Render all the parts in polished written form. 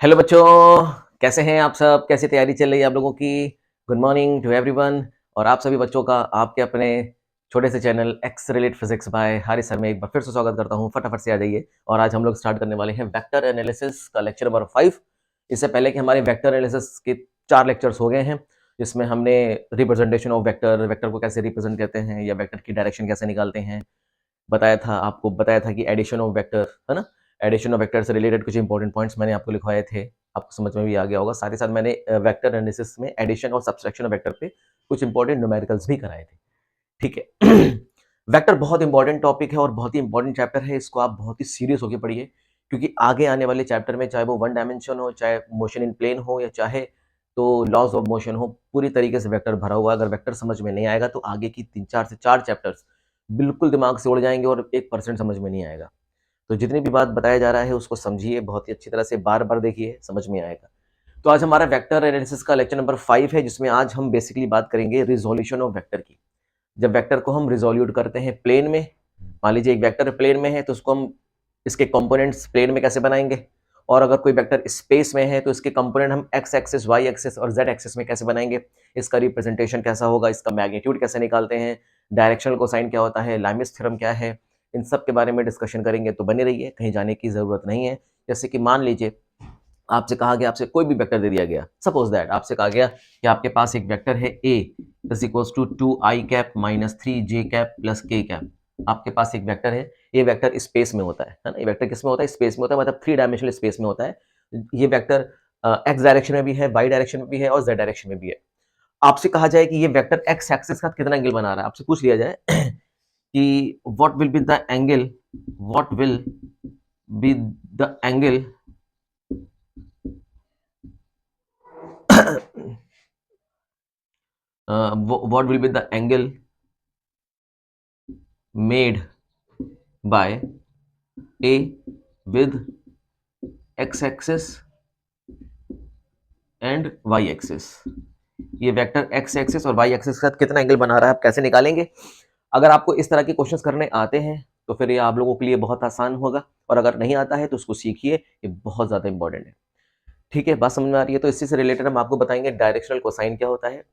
Hello बच्चों, कैसे हैं आप सब? कैसी तैयारी चल रही है आप लोगों की? Good morning to everyone. और आप सभी बच्चों का आपके अपने छोटे से channel X relate physics by Haris sir में एक बार फिर से स्वागत करता हूं। फटाफट से आ जाइए। और आज हम लोग स्टार्ट करने वाले हैं वेक्टर एनालिसिस का लेक्चर नंबर 5। इससे पहले कि हमारे वेक्टर एनालिसिस के 4 लेक्चर्स हो गए हैं, जिसमें हमने रिप्रेजेंटेशन ऑफ वेक्टर, वेक्टर को कैसे रिप्रेजेंट करते हैं या वेक्टर की डायरेक्शन कैसे निकालते हैं, बताया था कि एडिशन ऑफ वेक्टर, है ना, एडिशन ऑफ वेक्टर से रिलेटेड कुछ इंपॉर्टेंट पॉइंट्स मैंने आपको लिखवाए थे, आपको समझ में भी आ गया होगा। साथ ही साथ मैंने वेक्टर एनालिसिस में एडिशन और सब्सट्रैक्शन ऑफ वेक्टर पे कुछ इंपॉर्टेंट न्यूमेरिकल्स भी कराए थे। ठीक है। वेक्टर बहुत इंपॉर्टेंट टॉपिक है और बहुत ही इंपॉर्टेंट चैप्टर है। इसको आप बहुत ही सीरियस होकर पढ़िए, क्योंकि आगे आने वाले चैप्टर में, चाहे वो वन डायमेंशन हो, चाहे मोशन इन प्लेन हो, या चाहे तो लॉज ऑफ मोशन हो, पूरी तरीके से वेक्टर भरा हुआ है। अगर वेक्टर समझ में नहीं आएगा तो आगे की 3 से 4 चैप्टर्स बिल्कुल दिमाग से उड़ जाएंगे और 1% समझ में नहीं आएगा। तो जितनी भी बात बताया जा रहा है उसको समझिए बहुत ही अच्छी तरह से, बार बार देखिए, समझ में आएगा। तो आज हमारा वेक्टर एनालिसिस का लेक्चर नंबर 5 है, जिसमें आज हम बेसिकली बात करेंगे रिजोल्यूशन ऑफ वेक्टर की। जब वेक्टर को हम रिजोल्यूट करते हैं प्लेन में, मान लीजिए एक वेक्टर प्लेन में है तो उसको हम इसके कंपोनेंट्स प्लेन में कैसे बनाएंगे, और अगर कोई वेक्टर स्पेस में है तो इसके कंपोनेंट हम एक्स एक्सिस, वाई एक्सिस और जेड एक्सिस में कैसे बनाएंगे, इसका रिप्रेजेंटेशन कैसा होगा, इसका मैग्नीट्यूड कैसे निकालते हैं, डायरेक्शनल कोसाइन क्या होता है, लाइमस थ्योरम क्या है, इन सब के बारे में डिस्कशन करेंगे। तो बने रहिए, कहीं जाने की जरूरत नहीं है। जैसे कि मान लीजिए आपसे कहा गया, आपसे कोई भी वेक्टर दे दिया गया, सपोज दैट आपसे कहा गया कि आपके पास एक वेक्टर है A is equals to 2i cap minus 3j cap plus k cap. आपके पास एक वेक्टर है, ये वेक्टर स्पेस में होता है ना, ये वेक्टर किस में होता है? स्पेस में होता है, मतलब 3 डायमेंशनल स्पेस में होता है। ये वेक्टर एक्स डायरेक्शन में भी है, वाई डायरेक्शन में भी है और जेड डायरेक्शन में भी है। आपसे कहा जाए कि ये वेक्टर एक्स एक्सिस का कितना एंगल बना रहा है, आपसे पूछ लिया जाए कि what will be the angle, what will be the angle what will be the angle made by A with x axis and y axis। ये वेक्टर x एक्सिस और y एक्सिस के साथ कितना एंगल बना रहा है, आप कैसे निकालेंगे? अगर आपको इस तरह के क्वेश्चंस करने आते हैं तो फिर ये आप लोगों के लिए बहुत आसान होगा, और अगर नहीं आता है तो उसको सीखिए, ये बहुत ज्यादा इंपॉर्टेंट है। ठीक है, बात समझ में आ रही है? तो इसी से रिलेटेड हम आपको बताएंगे डायरेक्शनल कोसाइन क्या होता है,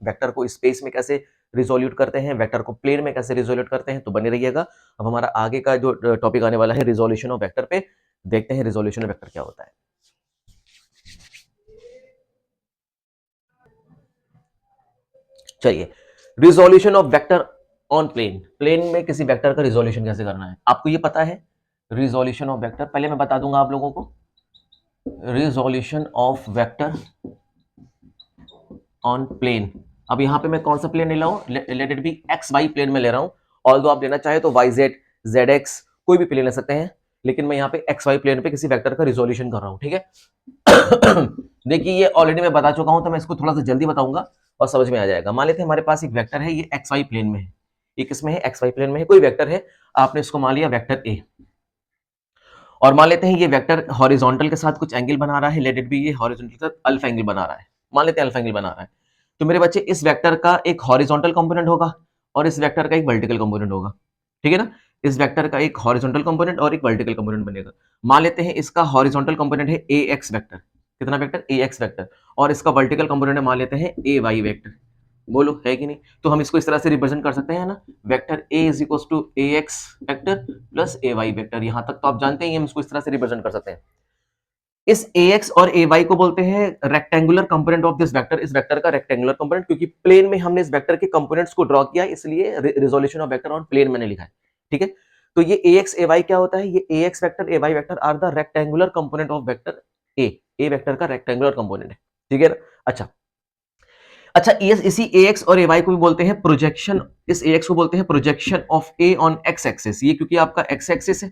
वेक्टर को स्पेस में कैसे रिजोल्यूट करते हैं, वेक्टर को प्लेन में कैसे रिजोल्यूट करते हैं। तो बने रहिएगा। अब हमारा आगे का जो टॉपिक आने वाला है रिजोल्यूशन ऑफ वेक्टर पे, देखते हैं रिजोल्यूशन ऑफ वेक्टर क्या होता है। चलिए, resolution of vector on plane. Plane में किसी वेक्टर का रिजोल्यूशन कैसे करना है आपको ये पता है। रिजोल्यूशन ऑफ वेक्टर पहले मैं बता दूंगा आप लोगों को। Resolution of vector on plane. अब यहाँ पे मैं कौन सा प्लेन ले रहा हूँ? Let it be X Y plane में ले रहा हूँ। ऑल्दो आप लेना चाहे तो वाई जेड, जेड एक्स, कोई भी प्लेन ले सकते हैं, लेकिन मैं यहाँ पे एक्स वाई प्लेन पे किसी वेक्टर का रिजोल्यूशन कर रहा हूँ। ठीक है। देखिए, ये ऑलरेडी मैं बता चुका हूँ, तो मैं इसको थोड़ा सा जल्दी बताऊंगा और समझ में आ जाएगा। मान लेते हैं हमारे पास एक वेक्टर है, ये एक्स वाई प्लेन में है, ये किसमें है? एक्स वाई प्लेन में है। कोई वेक्टर है, आपने इसको मान लिया वेक्टर ए, और मान लेते हैं ये वेक्टर हॉरिजॉन्टल के साथ कुछ एंगल बना रहा है। लेट इट बी ये हॉरिजॉन्टल के साथ अल्फा एंगल बना रहा है, मान लेते हैं अल्फा एंगल बना रहा है। तो मेरे बच्चे, इस वेक्टर का एक हॉरिजॉन्टल कंपोनेंट होगा और इस वेक्टर का एक वर्टिकल कंपोनेंट होगा। ठीक है ना? इस वेक्टर का एक हॉरिजॉन्टल कंपोनेंट और एक वर्टिकल कंपोनेंट बनेगा। मान लेते हैं इसका हॉरिजॉन्टल कंपोनेंट है ए एक्स वेक्टर। कितना वेक्टर? A x vector. और इसका वर्टिकल कंपोनेंट मान लेते हैं ए वाई वेक्टर। बोलो है कि नहीं? तो हम इसको इस तरह से रिप्रेजेंट कर सकते हैं ना, vector A is equal to A x vector plus A Y vector. यहां तक तो आप जानते हैं, हम इसको इस तरह से रिप्रेजेंट कर सकते हैं। इस ax और ay को बोलते हैं rectangular component of this vector, इस वेक्टर का रेक्टेंगुलर कंपोनेंट, क्योंकि प्लेन में हमने इस वेक्टर के कंपोनेंट्स को ड्रॉ किया, इसलिए resolution of vector on plane मैंने लिखा है। ठीक है। तो ये ax ay क्या होता है? ये ax vector ay vector are the rectangular component of vector A vector का रेक्टेंगुलर कंपोनेंट है। ठीक है ना? अच्छा, इसी ax और ay को भी बोलते हैं प्रोजेक्शन। इस ax को बोलते हैं projection of a on x axis, ये क्योंकि आपका x एक्सिस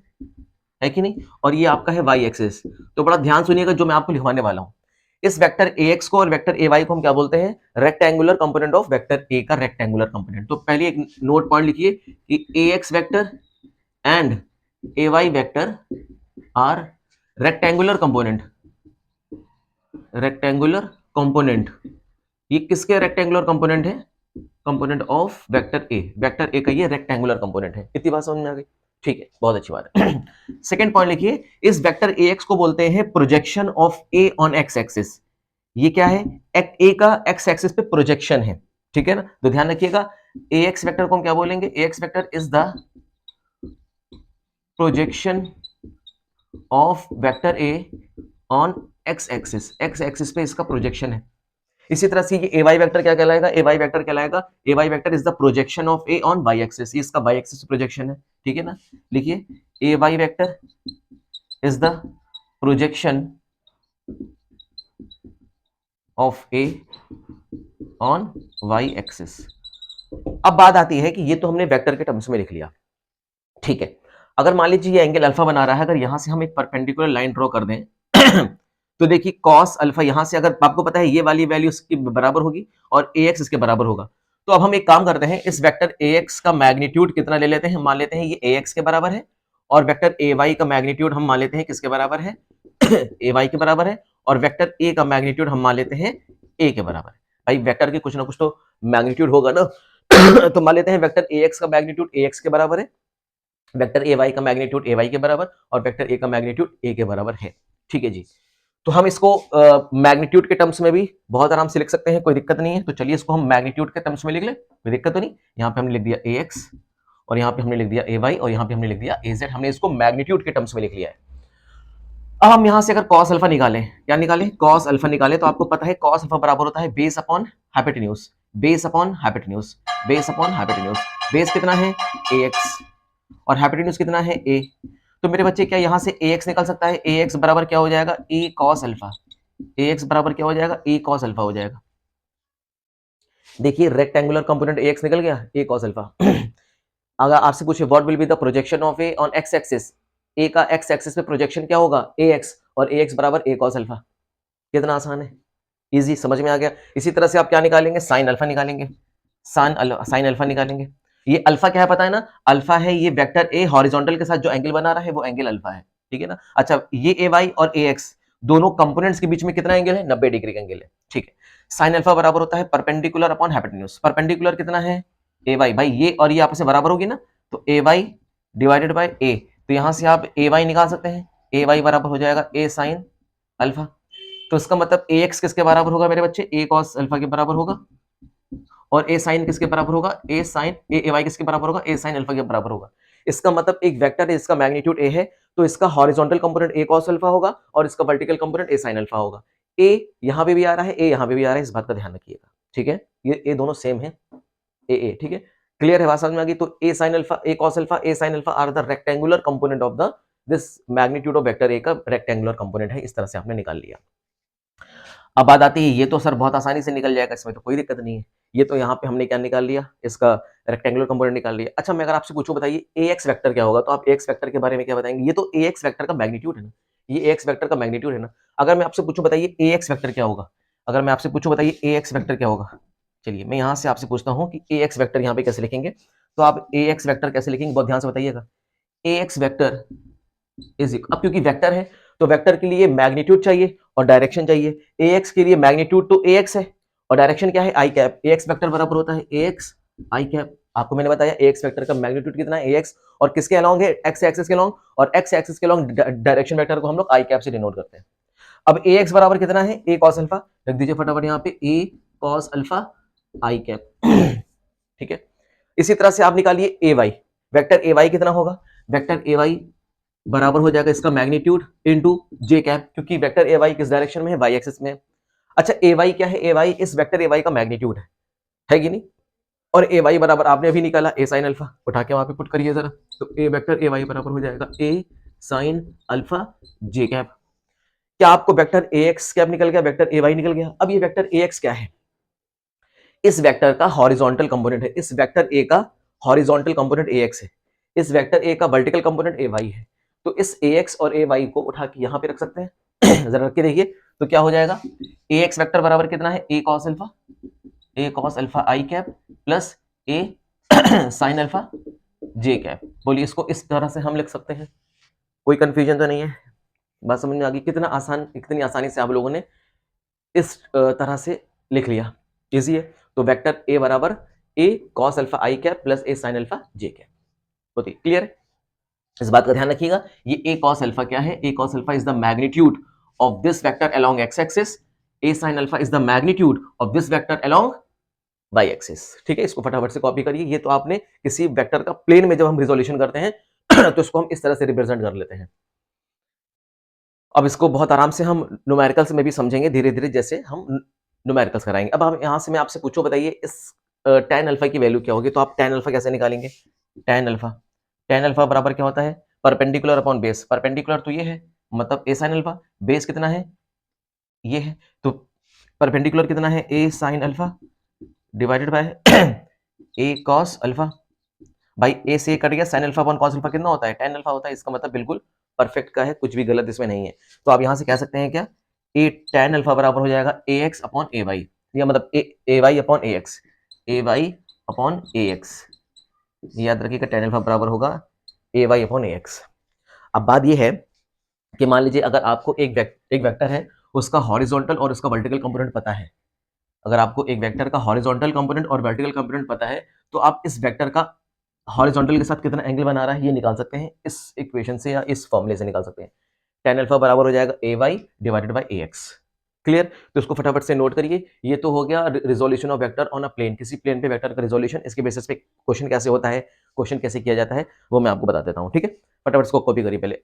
है कि नहीं, और ये आपका है y एक्सिस। तो बड़ा ध्यान सुनिएगा जो मैं आपको लिखवाने वाला हूं। इस वेक्टर ax को और वेक्टर ay को हम क्या बोलते हैं? Rectangular component of vector a का रेक्टेंगुलर कंपोनेंट। तो पहले एक नोट पॉइंट लिखिए कि ax vector and ay vector are rectangular component, rectangular component. ये किसके रेक्टेंगुलर कंपोनेंट है? Component of vector A. Vector A का ये रेक्टेंगुलर कंपोनेंट है। इतनी बात समझ में आ गई? ठीक है, बहुत अच्छी बात है। सेकेंड पॉइंट लिखिए, इस वेक्टर ए एक्स को बोलते हैं projection of A on x axis. ये क्या है? ए का एक्स एक्सिस पे प्रोजेक्शन है, ठीक है ना? तो ध्यान रखिएगा, ए एक्स वेक्टर को हम क्या बोलेंगे? A x vector is the projection of vector A on x axis पे इसका प्रोजेक्शन है। इसी तरह से ये ए वाई वेक्टर क्या कहलाएगा? ए वाई वेक्टर कहलाएगा, A Y vector is the projection of A on Y axis. ये इसका वाई एक्सिस प्रोजेक्शन है, ठीक है ना? लिखिए, A Y vector is the projection of A on Y axis. अब बात आती है कि ये तो हमने वेक्टर के टर्म्स में लिख लिया, ठीक है। अगर मान लीजिए ये एंगल अल्फा बना रहा है, अगर यहां से हम एक परपेंडिकुलर लाइन ड्रॉ कर दें तो देखिए कॉस अल्फा, यहां से अगर आपको पता है ये वाली वैल्यू इसके बराबर होगी और ए एक्स इसके बराबर होगा, तो अब हम एक काम करते हैं, इस वेक्टर ए एक्स का मैग्नीट्यूड कितना ले लेते हैं? मान लेते हैं ये ए एक्स के बराबर है, और वेक्टर ए वाई का मैग्नीट्यूड हम मान लेते हैं किसके बराबर है? ए वाई के बराबर है, और वेक्टर ए का मैग्नीट्यूड हम मान लेते हैं ए के बराबर है। भाई वेक्टर के कुछ ना कुछ तो मैग्नीट्यूड होगा ना। तो मान लेते हैं वेक्टर ए एक्स का मैग्नीट्यूड ए एक्स के बराबर है, वेक्टर ए वाई का मैग्नीट्यूड ए वाई के बराबर, और वेक्टर ए का मैग्नीट्यूड ए के बराबर है, ठीक है जी। तो हम इसको मैग्नीट्यूड के टर्म्स में भी बहुत आराम से लिख सकते हैं, कोई दिक्कत नहीं है। तो चलिए इसको हम मैग्नीट्यूड के टर्म्स में लिख ले, कोई दिक्कत तो नहीं। यहाँ पे हमने लिख दिया ए एक्स, और यहाँ पे हमने लिख दिया ए वाई, और यहाँ पे हमने लिख दिया ए जेड। हमने इसको मैग्नीट्यूड के टर्म्स में लिख लिया है। अब हम यहाँ से अगर कॉस अल्फा निकालें, क्या निकालें? कॉस अल्फा निकालें, तो आपको पता है कॉस अल्फा बराबर होता है base upon hypotenuse, base upon hypotenuse, base upon hypotenuse. Base कितना है? ए एक्स, और हाइपोटेन्यूज कितना है? ए। तो मेरे बच्चे क्या यहाँ से ए एक्स निकल सकता है? ए एक्स बराबर क्या हो जाएगा? A cos alpha. A x बराबर क्या हो जाएगा? ए कॉस अल्फा हो जाएगा। देखिए रेक्टेंगुलर कंपोनेंट ए एक्स निकल गया, ए कॉस अल्फा। अगर आपसे पूछे what will be the projection of A on x axis, A का एक्स एक्सिस पे प्रोजेक्शन क्या होगा? ए एक्स, और ए एक्स बराबर ए कॉस अल्फा। कितना आसान है, इजी, समझ में आ गया। इसी तरह से आप क्या निकालेंगे? साइन अल्फा निकालेंगे, साइन अल्फा निकालेंगे। ये अल्फा क्या है पता है ना? अल्फा है ये वेक्टर ए हॉरिजॉन्टल के साथ जो एंगल बना रहा है वो एंगल अल्फा है, ठीक है ना? अच्छा, ये ए वाई और ए एक्स दोनों कंपोनेंट्स के बीच में कितना एंगल है? 90 डिग्री का एंगल है, ठीक है। साइन अल्फा बराबर होता है परपेंडिकुलर अपॉन हाइपोटेन्यूज। परपेंडिकुलर कितना है? A Y. भाई ये और ये आपस में बराबर होगी ना, तो ए वाई डिवाइडेड बाई ए, तो यहां से आप ए वाई निकाल सकते हैं। ए वाई बराबर हो जाएगा ए साइन अल्फा। तो इसका मतलब ए एक्स किसके बराबर होगा मेरे बच्चे? ए कॉस अल्फा के बराबर होगा। और ए साइन किसके बराबर होगा? ए साइन ए वाई किसके बराबर होगा? ए साइन अल्फा के बराबर होगा। इसका मतलब एक वेक्टर है, इसका मैग्नीट्यूड ए है, तो इसका हॉरिजॉन्टल कंपोनेंट ए कॉस अल्फा होगा, और इसका वर्टिकल कंपोनेंट ए साइन अल्फा होगा। ए यहां पे भी आ रहा है, ए यहां पे भी आ रहा है, इस बात का ध्यान रखिएगा, ठीक है। ये ए दोनों सेम है, ए, ठीक है। क्लियर है, बात समझ में आ गई? तो A sine alpha, A cos alpha, A sine alpha are the rectangular component of the this magnitude of vector A का रेक्टेंगुलर कंपोनेंट है। इस तरह से आपने निकाल लिया। अब बात आती है, ये तो सर बहुत आसानी से निकल जाएगा, इसमें तो कोई दिक्कत नहीं है। ये तो यहाँ पे हमने क्या निकाल लिया? इसका रेक्टेंगुलर कंपोनेंट निकाल लिया। अच्छा, मैं अगर आपसे पूछूं बताइए ए एक्स वेक्टर क्या होगा, तो आप ए एक्स वेक्टर के बारे में क्या बताएंगे? ये तो ए एक्स वेक्टर का मैग्नीट्यूड है ना, ये ए एक्स वेक्टर का मैग्नीट्यूड है ना। अगर मैं आपसे पूछूं बताइए ए एक्स वेक्टर क्या होगा, अगर मैं आपसे पूछूं बताइए ए एक्स वेक्टर क्या होगा, चलिए मैं यहाँ से आपसे पूछता हूँ कि ए एक्स वेक्टर यहाँ पे कैसे लिखेंगे। तो आप ए एक्स वेक्टर कैसे लिखेंगे, बहुत ध्यान से बताइएगा। ए एक्स वेक्टर इज, अब क्योंकि वेक्टर है तो वेक्टर के लिए मैग्नीट्यूड चाहिए और डायरेक्शन चाहिए। ए एक्स के लिए मैग्नीट्यूड तो ए एक्स है, और डायरेक्शन क्या है? आई कैप। ए एक्स वेक्टर बराबर होता है ए एक्स आई कैप। आपको मैंने बताया ए एक्स वेक्टर का मैग्नीट्यूड कितना है? ए एक्स, और किसके अलोंग है? एक्स एक्सिस के अलोंग, और एक्स एक्सिस के अलोंग डायरेक्शन वेक्टर को हम लोग आई कैप से डिनोट करते हैं। अब ए एक्स बराबर कितना है? ए कॉस अल्फा। रख दीजिए फटाफट यहाँ पे, ए कॉस अल्फा आई कैप, ठीक है। इसी तरह से आप निकालिए ए वाई, वेक्टर ए वाई कितना होगा? वेक्टर ए वाई बराबर हो जाएगा इसका मैग्नीट्यूड इनटू जे कैप, क्योंकि वेक्टर ए वाई किस डायरेक्शन में है? वाई एक्सिस में। अच्छा, ए वाई क्या है? ए वाई इस वेक्टर ए वाई का मैग्नीट्यूड है कि नहीं? और ए वाई बराबर आपने अभी निकाला ए साइन अल्फा, उठा के वहां पे पुट करिए जरा, तो ए वेक्टर ए वाई बराबर हो जाएगा ए साइन अल्फा जे कैप। क्या आपको वेक्टर ए एक्स कैप निकल गया, वेक्टर ए वाई निकल गया? अब ये वेक्टर ए एक्स क्या है? इस वेक्टर का हॉरिजॉन्टल कंपोनेंट है। इस वेक्टर ए का हॉरिजॉन्टल कंपोनेंट ए एक्स है, इस वेक्टर ए का वर्टिकल कंपोनेंट ए वाई है। तो इस ए एक्स और ए वाई को उठा के यहां पे रख सकते हैं। जरा रख के देखिए तो क्या हो जाएगा? ए एक्स वेक्टर बराबर कितना है? ए cos alpha, A cos alpha I cap plus A sine alpha J cap. बोलिए, इसको इस तरह से हम लिख सकते हैं, कोई कंफ्यूजन तो नहीं है? बात समझ में आ गई? कितना आसान, कितनी आसानी से आप लोगों ने इस तरह से लिख लिया, इजी है। तो वेक्टर ए बराबर ए कॉस अल्फा आई कैप प्लस ए साइन अल्फा जे कैप, होती क्लियर है? इस बात का ध्यान रखिएगा, ये a cos अल्फा क्या है? a cos alpha is the magnitude of this vector along x axis, a sin alpha is the magnitude of this vector along y axis. ठीक है, इसको फटाफट से कॉपी करिए। ये तो आपने किसी वेक्टर का प्लेन में जब हम रिजोल्यूशन करते हैं तो इसको हम इस तरह से रिप्रेजेंट कर लेते हैं। अब इसको बहुत आराम से हम न्यूमेरिकल्स में भी समझेंगे धीरे धीरे, जैसे हम न्यूमेरिकल्स कराएंगे। अब हम यहां से मैं आपसे पूछो, बताइए इस tan अल्फा की वैल्यू क्या होगी? तो आप tan अल्फा कैसे निकालेंगे? tan अल्फा बराबर क्या होता है? Perpendicular upon base. परपेंडिकुलर तो ये है, मतलब a sin अल्फा। बेस कितना है? ये है। तो परपेंडिकुलर कितना है? a sin alpha divided by a cos alpha. भाई a से कट गया, sin alpha upon cos alpha कितना होता है? tan अल्फा होता है। इसका मतलब बिल्कुल परफेक्ट का है, कुछ भी गलत इसमें नहीं है। तो आप यहां से कह सकते हैं क्या? a tan अल्फा बराबर हो जाएगा ax अपॉन ay, या मतलब ay upon ax, ay upon ax। याद रखिएगा tan अल्फा बराबर होगा ay अपॉन ax। अब बात ये है कि मान लीजिए अगर आपको एक वेक्टर है, उसका हॉरिजॉन्टल और उसका वर्टिकल कंपोनेंट पता है। अगर आपको एक वेक्टर का हॉरिजॉन्टल कंपोनेंट और वर्टिकल कंपोनेंट पता है, तो आप इस वेक्टर का हॉरिजॉन्टल के साथ कितना एंगल बना रहा है ये निकाल सकते हैं, इस इक्वेशन से या इस फॉर्मूले से निकाल सकते हैं। tan अल्फा बराबर हो जाएगा ay divided by ax। Clear? तो इसको फटाफट से नोट करिए। ये तो हो गया resolution of vector on a plane, किसी प्लेन पे वेक्टर का रिजोल्यूशन, इसके बेसिस पे क्वेश्चन कैसे होता है, क्वेश्चन कैसे किया जाता है, वो मैं आपको बता देता हूँ। ठीक है, फटाफट इसको कॉपी करिए पहले।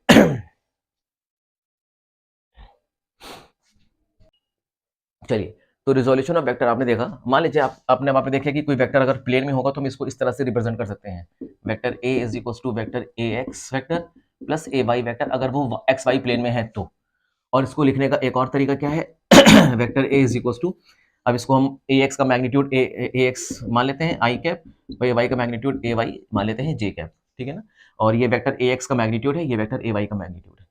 चलिए, तो रिजोल्यूशन ऑफ वेक्टर आपने देखा। मान लीजिए आपने देखा कि कोई वेक्टर अगर प्लेन में होगा तो हम इसको इस तरह से रिप्रेजेंट कर सकते हैं। Vector a is equal to vector A x vector plus A Y vector, अगर वो एक्स वाई प्लेन में है तो। और इसको लिखने का एक और तरीका क्या है? Vector a is equal to, अब इसको हम ए एक्स का मैग्नीट्यूड ए एक्स मान लेते हैं आई कैप, और ए वाई का मैग्नीट्यूड ए वाई मान लेते हैं जे कैप। ठीक है ना? और ये वेक्टर ए एक्स का मैग्नीट्यूड है, ये वेक्टर ए वाई का मैग्नीट्यूड है।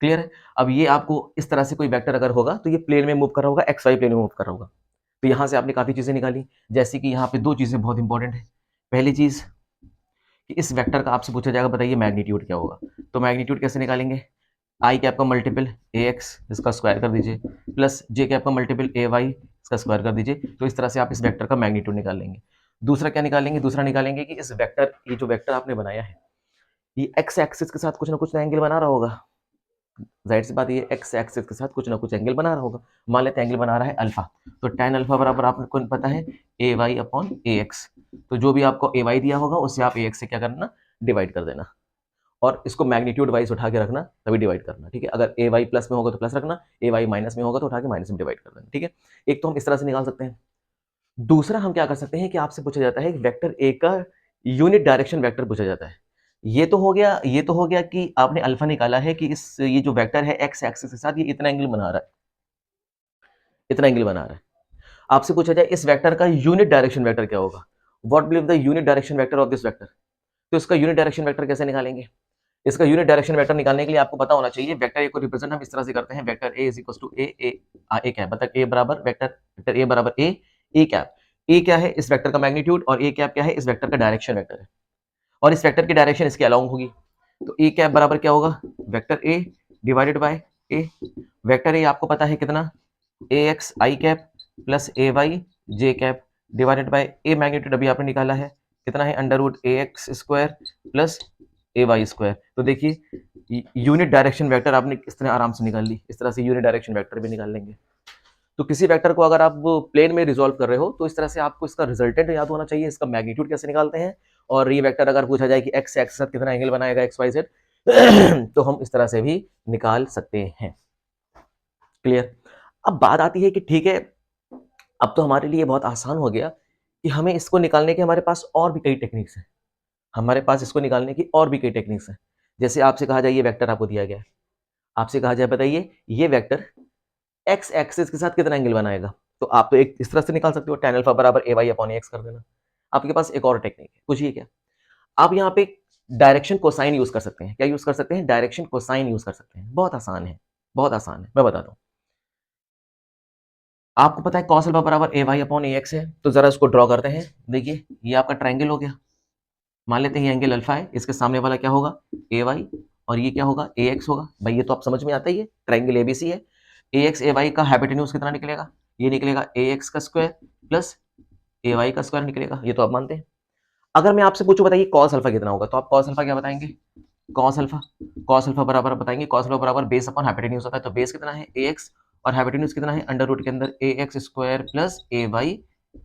क्लियर है? अब ये आपको इस तरह से कोई वेक्टर अगर होगा तो ये प्लेन में मूव कर रहा होगा, एक्स वाई प्लेन में मूव कर रहा होगा। तो यहाँ से आपने काफ़ी चीज़ें निकाली, जैसे कि यहाँ पे दो चीज़ें बहुत इंपॉर्टेंट है। पहली चीज़ कि इस वेक्टर का आपसे पूछा जाएगा, बताइए मैग्नीट्यूड क्या होगा? तो मैग्नीट्यूड कैसे निकालेंगे? आई कैप का मल्टीपल ए एक्स, इसका स्क्वायर कर दीजिए, प्लस जे कैप का मल्टीपल ए वाई, इसका स्क्वायर कर दीजिए। तो इस तरह से आप इस वेक्टर का मैग्नीट्यूड निकाल लेंगे। दूसरा क्या निकालेंगे? दूसरा निकालेंगे कि इस वेक्टर, ये जो वेक्टर आपने बनाया है, ये एक्स एक्सिस के साथ कुछ ना कुछ एंगल बना रहा होगा। जाहिर सी बात, ये एक्स एक्सिस के साथ कुछ ना कुछ एंगल बना रहा होगा। मान लेते हैं एंगल बना रहा है अल्फा, तो tan अल्फा बराबर आपको पता है A Y upon A x. तो जो भी आपको ए वाई दिया होगा उससे आप ए एक्स से क्या करना? डिवाइड कर देना, और इसको मैग्नीट्यूड वाइज उठा के रखना, तभी डिवाइड करना। ठीक है, अगर ए वाई प्लस में होगा तो प्लस रखना, ए वाई माइनस में होगा तो उठा के माइनस में डिवाइड कर देना। ठीक है, एक तो हम इस तरह से निकाल सकते हैं। दूसरा हम क्या कर सकते हैं कि आपसे पूछा जाता है वेक्टर ए का यूनिट डायरेक्शन वेक्टर पूछा जाता है। ये तो हो गया कि आपने अल्फा निकाला है कि ये जो वेक्टर है एक्स एक्सिस के साथ ये इतना एंगल बना रहा है, इतना एंगल बना रहा है। आपसे पूछा जाए इस वेक्टर का यूनिट डायरेक्शन वेक्टर क्या होगा? What will be the unit direction vector of this vector? तो इसका यूनिट डायरेक्शन वेक्टर कैसे निकालेंगे? इसका यूनिट डायरेक्शन वेक्टर निकालने के लिए आपको पता होना चाहिए, वेक्टर ए को रिप्रेजेंट हम इस तरह से करते हैं, vector A is equal to A cap, मतलब ए बराबर वेक्टर ए बराबर ए कैप। ए क्या है? इस वेक्टर का मैग्नीट्यूड, और ए कैप क्या है? इस वेक्टर का डायरेक्शन वेक्टर है, और इस वेक्टर की डायरेक्शन इसके अलोंग होगी। तो ए कैप बराबर क्या होगा? Vector A divided by A. Vector A आपको पता है कितना? A x i cap plus A y j cap divided by A magnitude अभी आपने निकाला है, कितना है? Under root A x square plus A Y square. तो देखिए यूनिट डायरेक्शन वेक्टर आपने किस तरह आराम से निकाल ली, इस तरह से यूनिट डायरेक्शन वेक्टर भी निकाल लेंगे। तो किसी वेक्टर को अगर आप प्लेन में रिजॉल्व कर रहे हो तो इस तरह से आपको इसका रिजल्टेंट याद होना चाहिए, इसका मैग्नीट्यूड कैसे निकालते हैं। और ये वेक्टर अगर पूछा जाए कि एक्स एक्स के साथ कितना एंगल बनाएगा एक्स वाई जेड तो हम इस तरह से भी निकाल सकते हैं। क्लियर? अब बात आती है कि ठीक है, अब तो हमारे लिए बहुत आसान हो गया कि हमें इसको निकालने के हमारे पास और भी कई टेक्निक्स हैं। हमारे पास इसको निकालने की और भी कई टेक्निक्स हैं। जैसे आपसे कहा जाए ये वेक्टर आपको दिया गया है, आपसे कहा जाए बताइए ये वेक्टर एक्स एक्सिस के साथ कितना एंगल बनाएगा? तो आप तो एक इस तरह से निकाल सकते हो, tan अल्फा बराबर ए वाई अपॉन एक्स कर देना। आपके पास एक और टेक्निक है, पूछिए क्या? आप यहाँ पे डायरेक्शन कोसाइन यूज कर सकते हैं। क्या यूज कर सकते हैं? डायरेक्शन कोसाइन यूज कर सकते हैं। बहुत आसान है, बहुत आसान है, मैं बताता हूँ। आपको पता है cos अल्फा बराबर ए वाई अपॉन ए एक्स है, तो जरा इसको ड्रॉ करते हैं। देखिए ये आपका ट्राइंगल हो गया, मान लेते हैं ये एंगल अल्फा है, इसके सामने वाला क्या होगा? ए वाई, और ये क्या होगा? ए एक्स होगा। भाई ये तो आप समझ में आता ही है, ट्राइंगल एबीसी है। ए एक्स ए वाई का हाइपोटेन्यूज कितना निकलेगा? ये निकलेगा ए एक्स का स्क्वायर प्लस ए वाई का स्क्वायर निकलेगा, ये तो आप मानते हैं। अगर मैं आपसे पूछूं बताइए cos अल्फा कितना होगा, तो आप cos अल्फा क्या बताएंगे? कॉस अल्फा बराबर बताएंगे, कॉस अल्फा बराबर बेस अपॉन हाइपोटेन्यूज होता है, तो बेस कितना है ax और हाइपोटेन्यूज कितना है अंडर रूट के अंदर ax square plus ay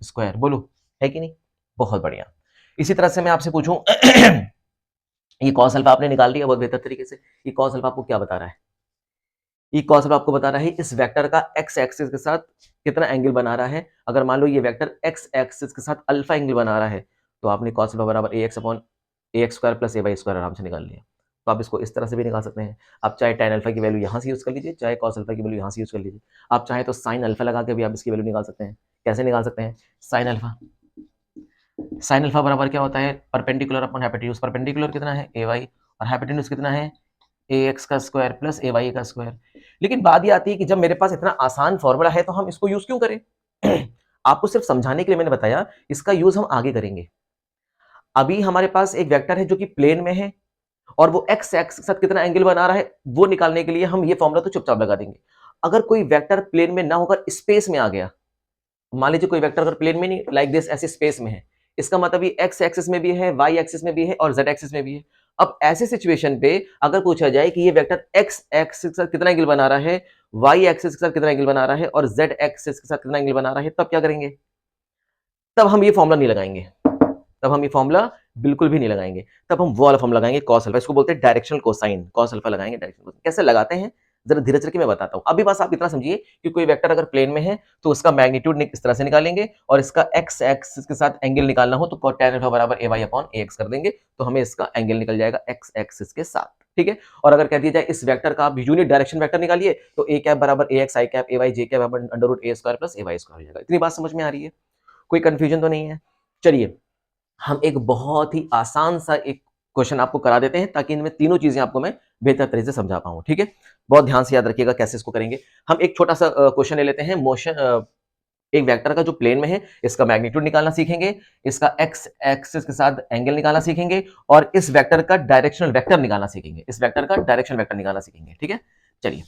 square. बोलो है कि नहीं? बहुत बढ़िया। इसी तरह से मैं आपसे पूछूं ये कॉस अल्फा आपने निकाल लिया बहुत बेहतर तरीके से। ये कॉस अल्फा आपको क्या बता रहा है? ये कॉस अल्फा आपको बता रहा है इस वेक्टर का एक्स एक्सिस के साथ कितना एंगल बना रहा है। अगर मान लो ये वेक्टर एक्स एक्सिस के साथ अल्फा एंगल बना रहा है तो आपने कॉस अल्फा बराबर ax upon ax square plus ay square आराम से निकाल लिया। तो आप इसको इस तरह से भी निकाल सकते हैं। आप चाहे tan अल्फा की वैल्यू यहाँ से यूज कर लीजिए, चाहे cos अल्फा की वैल्यू यहाँ से यूज कर लीजिए। आप चाहे तो sin अल्फा लगा के भी आप इसकी वैल्यू निकाल सकते हैं। कैसे निकाल सकते हैं? sin अल्फा बराबर क्या होता है? Perpendicular upon hypotenuse. परपेंडिकुलर कितना है ay और हाइपोटेन्यूज कितना है ax का स्क्वायर प्लस ay का स्क्वायर। लेकिन बात ये आती है कि जब मेरे पास इतना आसान फॉर्मूला है तो हम इसको यूज क्यों करें? आपको सिर्फ समझाने के लिए मैंने बताया, इसका यूज हम आगे करेंगे। अभी हमारे पास एक वेक्टर है जो कि प्लेन में है और वो एक्स एक्स के साथ कितना एंगल बना रहा है वो निकालने के लिए हम ये फॉर्मूला तो चुपचाप लगा देंगे। अगर कोई वेक्टर प्लेन में ना होकर स्पेस में आ गया, मान लीजिए कोई वेक्टर अगर प्लेन में नहीं लाइक दिस ऐसे स्पेस में है, इसका मतलब ये एक्स एक्सिस में भी है, वाई एक्सिस में भी है और जेड एक्सिस में भी है। अब ऐसे सिचुएशन पे अगर पूछा जाए कि ये वेक्टर एक्स एक्सिस के साथ कितना एंगल बना रहा है, वाई एक्सिस के साथ कितना एंगल बना रहा है और जेड एक्सिस के साथ कितना एंगल बना रहा है, तब क्या करेंगे? तब हम ये फॉर्मूला नहीं लगाएंगे, तब हम ये फॉर्मूला बिल्कुल भी नहीं लगाएंगे। तब हम वो वाला फॉर्मूला लगाएंगे कॉस अल्फा, इसको बोलते हैं डायरेक्शनल कोसाइन। कॉस अल्फा लगाएंगे डायरेक्शनल कोसाइन। कैसे लगाते हैं जरा धीरे धीरे के मैं बताता हूं। अभी बस आप इतना समझिए कि कोई वेक्टर अगर प्लेन में है तो उसका मैग्नीट्यूड इस तरह से निकालेंगे और इसका एक्स एक्सिस के साथ एंगल निकालना हो तो tan अल्फा बराबर ay अपॉन ax कर देंगे, तो हमें इसका एंगल निकल जाएगा एक्स एक्सिस के साथ। ठीक है। और अगर कह दिया जाए इस वेक्टर का आप यूनिट डायरेक्शन वेक्टर निकालिए तो a कैप बराबर ax, i cap ay, j cap बराबर under root a square plus ay square हो जाएगा। इतनी बात समझ में आ रही है? कोई कंफ्यूजन तो नहीं है? चलिए हम एक बहुत ही आसान सा एक क्वेश्चन आपको करा देते हैं ताकि इनमें तीनों चीजें आपको मैं बेहतर तरीके से समझा पाऊं। ठीक है, बहुत ध्यान से याद रखिएगा कैसे इसको करेंगे। हम एक छोटा सा क्वेश्चन ले लेते हैं। मोशन एक वेक्टर का जो प्लेन में है इसका मैग्नीट्यूड निकालना सीखेंगे, इसका एक्स एक्सिस के साथ एंगल निकालना सीखेंगे और इस वेक्टर का डायरेक्शनल वेक्टर निकालना सीखेंगे, इस वेक्टर का डायरेक्शन वेक्टर निकालना सीखेंगे। ठीक है, चलिए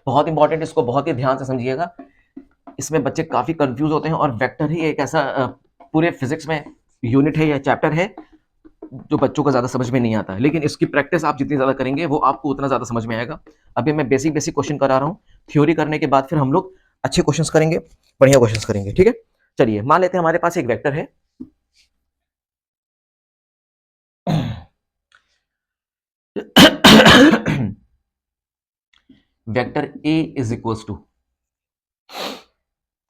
बहुत इंपॉर्टेंट, इसको बहुत ही ध्यान से समझिएगा। इसमें बच्चे काफी कंफ्यूज होते हैं और वेक्टर ही एक ऐसा पूरे फिजिक्स में यूनिट है या चैप्टर है जो बच्चों को ज्यादा समझ में नहीं आता है, लेकिन इसकी प्रैक्टिस आप जितनी ज्यादा करेंगे वो आपको उतना ज्यादा समझ में आएगा। अभी मैं बेसिक बेसिक क्वेश्चन करा रहा हूँ, थ्योरी करने के बाद फिर हम लोग अच्छे क्वेश्चंस करेंगे, बढ़िया क्वेश्चंस करेंगे। ठीक है, चलिए मान लेते हैं हमारे पास एक वेक्टर है vector A is equal to,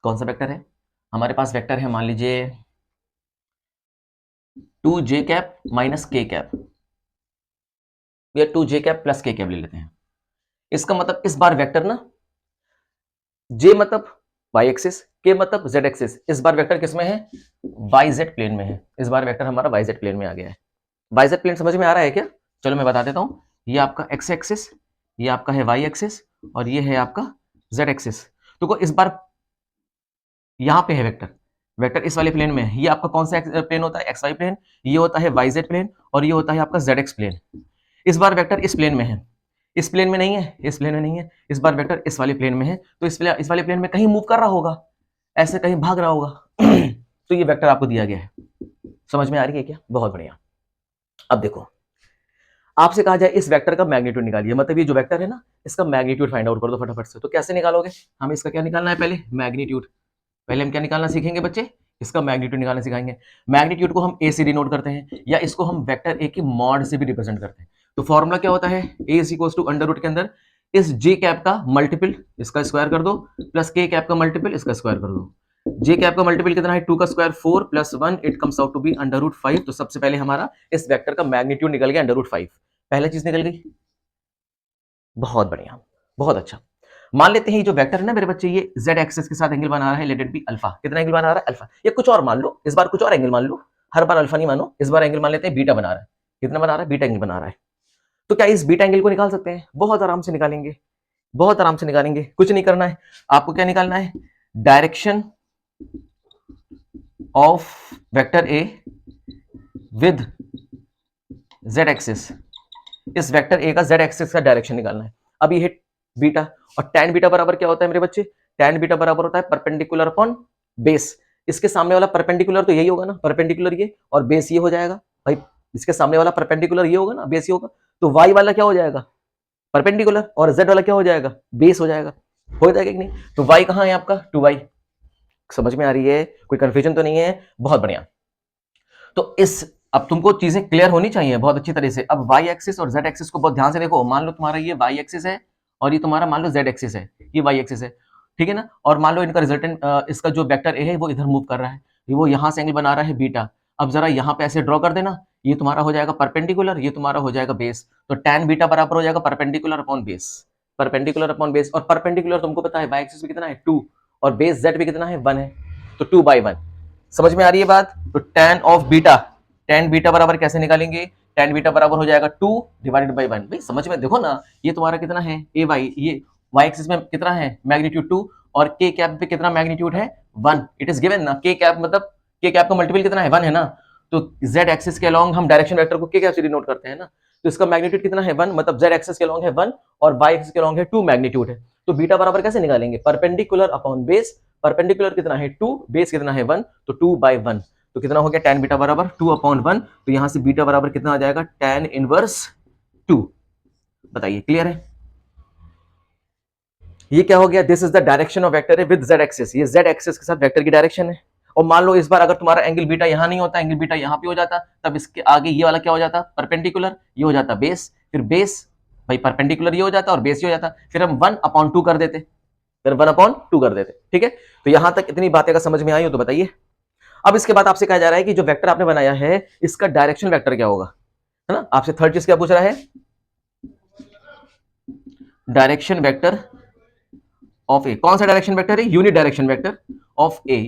कौन सा वेक्टर है हमारे पास? वेक्टर है मान लीजिए 2j cap minus k cap या 2j cap plus k cap ले लेते हैं। इसका मतलब इस बार वेक्टर ना j मतलब y एक्सिस, k मतलब z एक्सिस, इस बार वेक्टर किस में है? yz प्लेन में है। इस बार वेक्टर हमारा yz प्लेन में आ गया है। yz प्लेन समझ में आ रहा है क्या? चलो मैं बता देता हूं। ये आपका x एक्सिस, ये आपका है y एक्सिस और ये है आपका z एक्सिस। तो इस बार यहां पे है वेक्टर, वेक्टर इस वाले प्लेन में है। ये आपका कौन सा प्लेन होता है? xy plane. ये होता है yz प्लेन और ये होता है आपका zx प्लेन। इस बार वेक्टर इस प्लेन में है, इस प्लेन में नहीं है, इस प्लेन में नहीं है। इस बार वेक्टर इस वाले प्लेन में है, तो इस वाले प्लेन में कहीं मूव कर रहा होगा, ऐसे कहीं भाग रहा होगा। तो ये वेक्टर आपको दिया गया है। समझ में आ रही है क्या? बहुत बढ़िया। अब देखो आपसे कहा जाए इस वेक्टर का मैग्नीट्यूड निकालिए, मतलब ये जो वेक्टर है ना इसका मैग्नीट्यूड फाइंड आउट कर दो फटाफट से। तो कैसे निकालोगे? हमें इसका क्या निकालना है? पहले मैग्नीट्यूड। पहले हम क्या निकालना सीखेंगे बच्चे? इसका मैग्नीट्यूड निकालना सिखाएंगे। मैग्नीट्यूड को हम ए से डिनोट करते हैं या इसको हम वेक्टर ए की मॉड से भी रिप्रेजेंट करते हैं। तो फॉर्मूला क्या होता है? A is equal to under root के अंदर इस जे कैप का मल्टीपल इसका स्क्वायर कर दो प्लस के कैप का मल्टीपल इसका स्क्वायर कर दो। जे कैप का मल्टीपल कितना है? 2 का square 4 plus 1 it comes out to be under root 5। तो सबसे पहले हमारा इस वेक्टर का मैग्नीट्यूड निकल गया अंडर रूट 5। पहला चीज निकल गई, बहुत बढ़िया, बहुत अच्छा। मान लेते हैं ये जो वेक्टर है ना मेरे बच्चे, ये z एक्सिस के साथ एंगल बना रहा है, लेट इट बी अल्फा। कितना एंगल बना रहा है? अल्फा। या कुछ और मान लो, इस बार कुछ और एंगल मान लो, हर बार अल्फा नहीं मानो, इस बार एंगल मान लेते हैं बीटा बना रहा है। कितना बना रहा है? बीटा एंगल बना रहा है। तो क्या इस बीटा एंगल को निकाल सकते हैं? बहुत आराम से निकालेंगे, बहुत आराम से निकालेंगे। कुछ नहीं करना है आपको, क्या निकालना है? Direction of vector A with z axis. इस वेक्टर ए का z एक्सिस का डायरेक्शन निकालना है। अब ये बीटा और tan बीटा बराबर क्या होता है मेरे बच्चे? tan बीटा बराबर होता है परपेंडिकुलर अपॉन बेस, इसके सामने वाला परपेंडिकुलर तो यही होगा ना, परपेंडिकुलर ये, और बेस ये हो जाएगा भाई, इसके सामने वाला परपेंडिकुलर ये होगा ना, बेस ये होगा, तो वाई वाला क्या हो जाएगा, परपेंडिकुलर, और जेड वाला क्या हो जाएगा, बेस हो जाएगा। हो जाएगा कि नहीं? तो वाई कहाँ है आपका, 2y। समझ में आ रही है, कोई कंफ्यूजन तो नहीं है? बहुत बढ़िया। तो इस, अब तुमको चीजें क्लियर होनी चाहिए बहुत अच्छी तरह से। अब वाई एक्सिस और जेड एक्सिस को बहुत ध्यान से देखो। मान लो तुम्हारा ये वाई एक्सिस है और ये तुम्हारा मान लो जेड एक्सिस है, ये वाई एक्सिस है, ठीक है ना। और मान लो इनका रिजल्टेंट, इसका जो वेक्टर ए है वो इधर मूव कर रहा है, वो यहां से एंगल बना रहा है बीटा। अब जरा यहाँ पे ऐसे ड्रॉ कर देना, ये तुम्हारा हो जाएगा परपेंडिकुलर, ये तुम्हारा हो जाएगा बेस। तो tan बीटा बराबर हो जाएगा perpendicular upon base, perpendicular upon base. और परपेंडिकुलर तुमको पता है वाई एक्सिस भी कितना है 2, और बेस जेड भी कितना है 1 है, तो 2/1। समझ में आ रही है बात? तो tan of beta, tan beta बराबर कैसे निकालेंगे, tan बीटा बराबर हो जाएगा 2 डिवाइडेड बाई 1। भाई समझ में देखो ना, ये तुम्हारा कितना है ए वाई, ये वाई एक्सिस में कितना है मैग्नीट्यूड 2, और के कैप पे कितना मैग्नीट्यूड है 1। इट इज गिवन ना, के कैप मतलब के कैप का मल्टीपल कितना है 1 है ना। तो जेड एक्सिस के अलोंग हम डायरेक्शन वेक्टर को के कैप से डिनोट करते हैं ना, तो इसका मैग्नीट्यूड कितना है 1, मतलब जेड एक्सिस के अलोंग है 1 और वाई एक्सिस के अलोंग है 2 मैग्नीट्यूड है। तो बीटा बराबर कैसे निकालेंगे, परपेंडिकुलर अपॉन बेस, परपेंडिकुलर कितना है 2, बेस कितना है 1, तो 2/1। तो कितना हो गया tan बीटा बराबर 2/1। तो यहां से बीटा बराबर कितना आ जाएगा, tan इनवर्स 2। बताइए क्लियर है? ये क्या हो गया, this is the direction of vector है विद जेड एक्सिस, ये जेड एक्सिस के साथ वेक्टर की डायरेक्शन है। और मान लो इस बार अगर तुम्हारा एंगल बीटा यहां नहीं होता, एंगल बीटा यहां पे हो जाता, तब इसके आगे ये वाला क्या हो जाता, परपेंडिकुलर, ये हो जाता बेस, फिर बेस भाई परपेंडिकुलर ये हो जाता और बेस ये हो जाता, फिर हम 1/2 कर देते, फिर 1/2 कर देते, ठीक है। तो यहां तक इतनी बातें का समझ में आई हो तो बताइए। अब इसके बाद आपसे कहा जा रहा है कि जो वेक्टर आपने बनाया है इसका डायरेक्शन वेक्टर क्या होगा, है ना। आपसे थर्ड चीज क्या पूछ रहा है, डायरेक्शन वेक्टर ऑफ ए। कौन सा डायरेक्शन वेक्टर है, unit direction vector of A.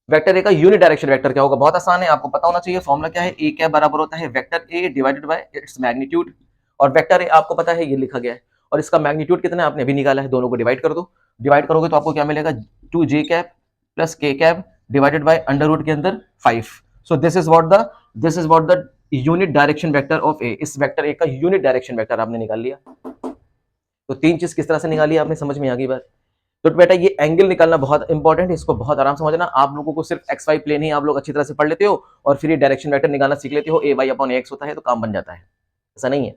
Vector A का यूनिट डायरेक्शन वेक्टर क्या होगा, बहुत आसान है, आपको पता होना चाहिए। फॉर्मूला क्या है, ए क्या बराबर होता है vector A divided bye its magnitude. और वेक्टर ए आपको पता है ये लिखा गया है, और इसका मैग्नीट्यूड कितना है आपने अभी निकाला है, दोनों को डिवाइड कर दो। डिवाइड करोगे तो आपको क्या मिलेगा, 2j cap plus k cap divided by under root के अंदर 5। So this is what the unit direction vector of A. इस वेक्टर ए का यूनिट डायरेक्शन वेक्टर आपने निकाल लिया। तो तीन चीज किस तरह से निकाली आपने, समझ में आ गई बात। तो बेटा ये एंगल निकालना बहुत इंपॉर्टेंट है, इसको बहुत आराम से समझना। आप लोगों को सिर्फ एक्स वाई प्लेन ही आप लोग अच्छी तरह से पढ़ लेते हो और फिर ये डायरेक्शन वेक्टर निकालना सीख लेते हो, ए वाई अपॉन एक्स होता है तो काम बन जाता है। ऐसा नहीं है,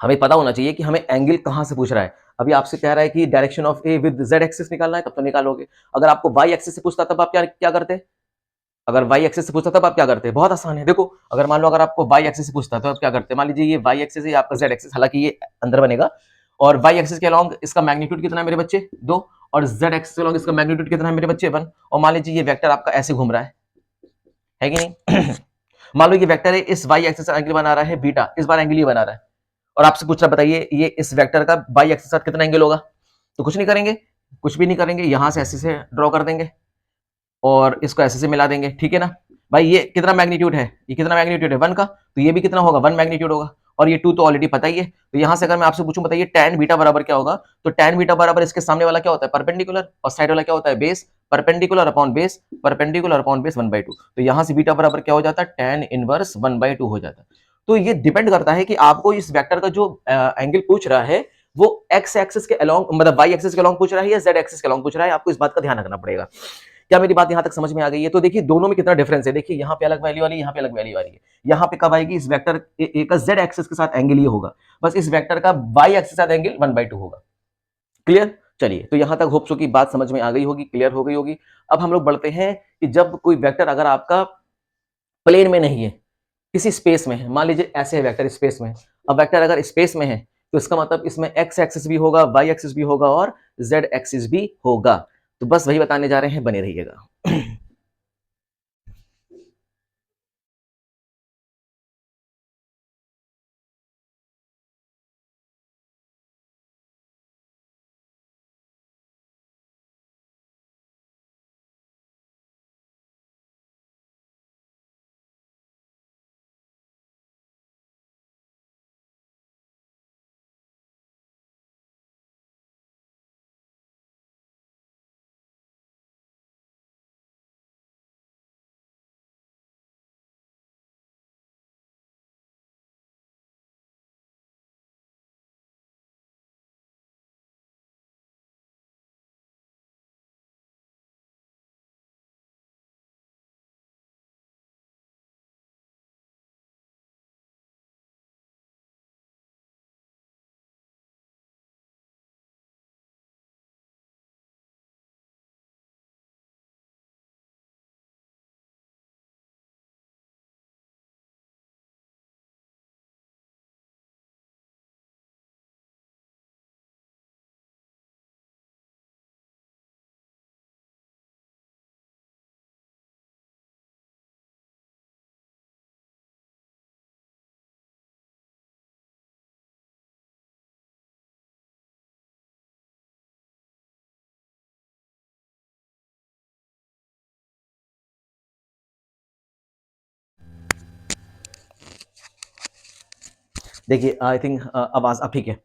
हमें पता होना चाहिए कि हमें एंगल कहां से पूछ रहा है। अभी आपसे कह रहा है कि direction of A with Z axis निकालना है, तब तो निकालोगे। अगर आपको वाई एक्सिस से पूछता तब आप क्या क्या करते, अगर वाई एक्सिस से पूछता तब आप क्या करते, बहुत आसान है। देखो अगर मान लो अगर आपको वाई एक्सिस से पूछता तो आप क्या करते, मान लीजिए ये वाई एक्सिस है, आपका जेड एक्सिस, हालांकि ये अंदर बनेगा, और वाई एक्सिस के अलॉन्ग इसका मैग्नीट्यूड कितना है मेरे बच्चे 2, और जेड एक्सिस के अलॉन्ग इसका मैग्नीट्यूड कितना है मेरे बच्चे 1। और मान लीजिए ये वेक्टर आपका ऐसे घूम रहा है कि नहीं मान लो ये वेक्टर है, इस वाई एक्सिस एंगल बना रहा है बीटा, इस बार एंगल ये बना रहा है, और आपसे पूछ रहा बताइए ये इस वेक्टर का वाई एक्सिस के साथ कितना एंगल होगा। तो कुछ नहीं करेंगे, कुछ भी नहीं करेंगे, यहां से ऐसे से ड्रॉ कर देंगे और इसको ऐसे से मिला देंगे, ठीक है ना। भाई ये कितना मैग्नीट्यूड है, ये कितना मैग्नीट्यूड है 1 का, तो ये भी कितना होगा 1 मैग्नीट्यूड होगा, और ये 2 तो ऑलरेडी पता ही है। तो यहां से अगर मैं आपसे पूछूं बताइए tan बीटा बराबर क्या होगा, तो tan बीटा बराबर इसके सामने वाला क्या होता है परपेंडिकुलर, और साइड वाला क्या होता है base, perpendicular upon base, perpendicular upon base 1/2। तो यहां से बीटा बराबर क्या हो जाता है tan इनवर्स 1/2 हो जाता है। तो ये डिपेंड करता है कि आपको इस वेक्टर का जो एंगल पूछ रहा है वो एक्स एक्सिस के अलोंग, मतलब वाई एक्सिस के अलोंग पूछ रहा है या जेड एक्सिस के अलोंग पूछ रहा है, आपको इस बात का ध्यान रखना पड़ेगा। क्या मेरी बात यहां तक समझ में आ गई है? तो देखिए दोनों में कितना डिफरेंस है, देखिए यहाँ पे अलग वैल्यू वाली, यहाँ पे अलग वैल्यू वाली है। यहाँ पे कब आएगी, इस वेक्टर ए का जेड एक्सिस के साथ एंगल ये होगा, बस इस वेक्टर का वाई एक्सिस के साथ एंगल 1/2 होगा। क्लियर? चलिए, तो यहां तक होप सो की बात समझ में आ गई होगी, क्लियर हो गई होगी। अब हम लोग बढ़ते हैं कि जब कोई वेक्टर अगर आपका प्लेन में नहीं है, किसी स्पेस में है, मान लीजिए ऐसे है वेक्टर स्पेस में। अब वेक्टर अगर स्पेस में है तो इसका मतलब इसमें एक्स एक्सिस भी होगा, वाई एक्सिस भी होगा और जेड एक्सिस भी होगा। तो बस वही बताने जा रहे हैं, बने रहिएगा। देखिए आई थिंक आवाज अब ठीक है।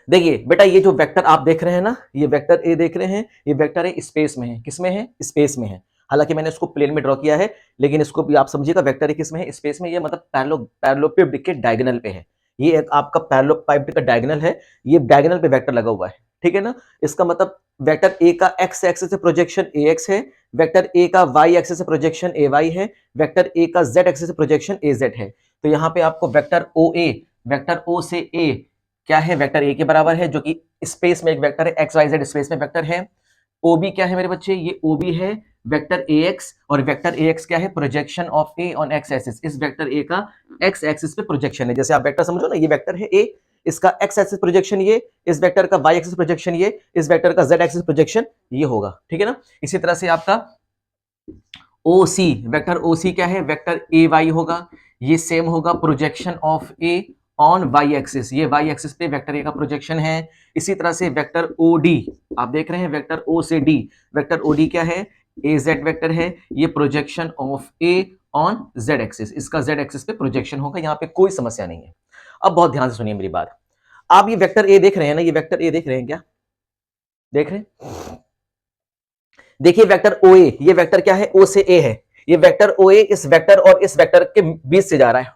देखिए बेटा, ये जो वेक्टर आप देख रहे हैं ना, ये वेक्टर ए देख रहे हैं, ये वेक्टर ए स्पेस में है। किसमें है? स्पेस में है। हालांकि मैंने इसको प्लेन में ड्रॉ किया है, लेकिन इसको भी आप समझिएगा, वेक्टर ए किसमें है? स्पेस में। ये मतलब पैरेललोपिड के डायगोनल पे है। ये एक आपका पैरेललोपाइड का डायगोनल है, ये डायगोनल पे वेक्टर लगा हुआ है, ठीक है ना। इसका मतलब वेक्टर ए का एक्स एक्सिस से प्रोजेक्शन ए एक्स है, वेक्टर ए का वाई एक्सिस से प्रोजेक्शन ए वाई है, वेक्टर ए का जेड एक्सिस से प्रोजेक्शन ए जेड है। तो यहाँ पे आपको vector O A, vector O से ए क्या है? वेक्टर ए के बराबर है, जो कि स्पेस में एक वेक्टर है, एक्स वाई जेड स्पेस में वेक्टर है। ओबी क्या है मेरे बच्चे? ये ओबी है वेक्टर ए एक्स, और वेक्टर ए एक्स क्या है? Projection of A on x axis. इस वेक्टर ए का एक्स एक्सिस पे प्रोजेक्शन है। जैसे आप वेक्टर समझो ना, ये वेक्टर है ए, इसका एक्स एक्सिस प्रोजेक्शन ये, इस वेक्टर का वाई एक्सिस प्रोजेक्शन ये, इस वेक्टर का जेड एक्सिस प्रोजेक्शन ये होगा, ठीक है ना। इसी तरह से आपका ओ सी, वेक्टर ओ सी क्या है? वेक्टर ए वाई होगा, ये सेम होगा projection of A on Y axis. ये वाई एक्सिस पे वेक्टर ए का प्रोजेक्शन है। इसी तरह से वेक्टर ओ डी, आप देख रहे हैं वेक्टर ओ से डी, वेक्टर ओ डी क्या है? ए जेड वेक्टर है, ये projection of A on Z axis. इसका जेड एक्सिस पे प्रोजेक्शन होगा, यहाँ पे कोई समस्या नहीं है। अब बहुत ध्यान से सुनिए मेरी बात। आप ये वेक्टर ए देख रहे हैं ना, ये वेक्टर ए देख रहे हैं क्या? देख रहे हैं? देखिए वेक्टर ओ ए, ये वेक्टर क्या है? ओ से ए है। ये वेक्टर ओ ए इस वेक्टर और इस वेक्टर के बीच से जा रहा है,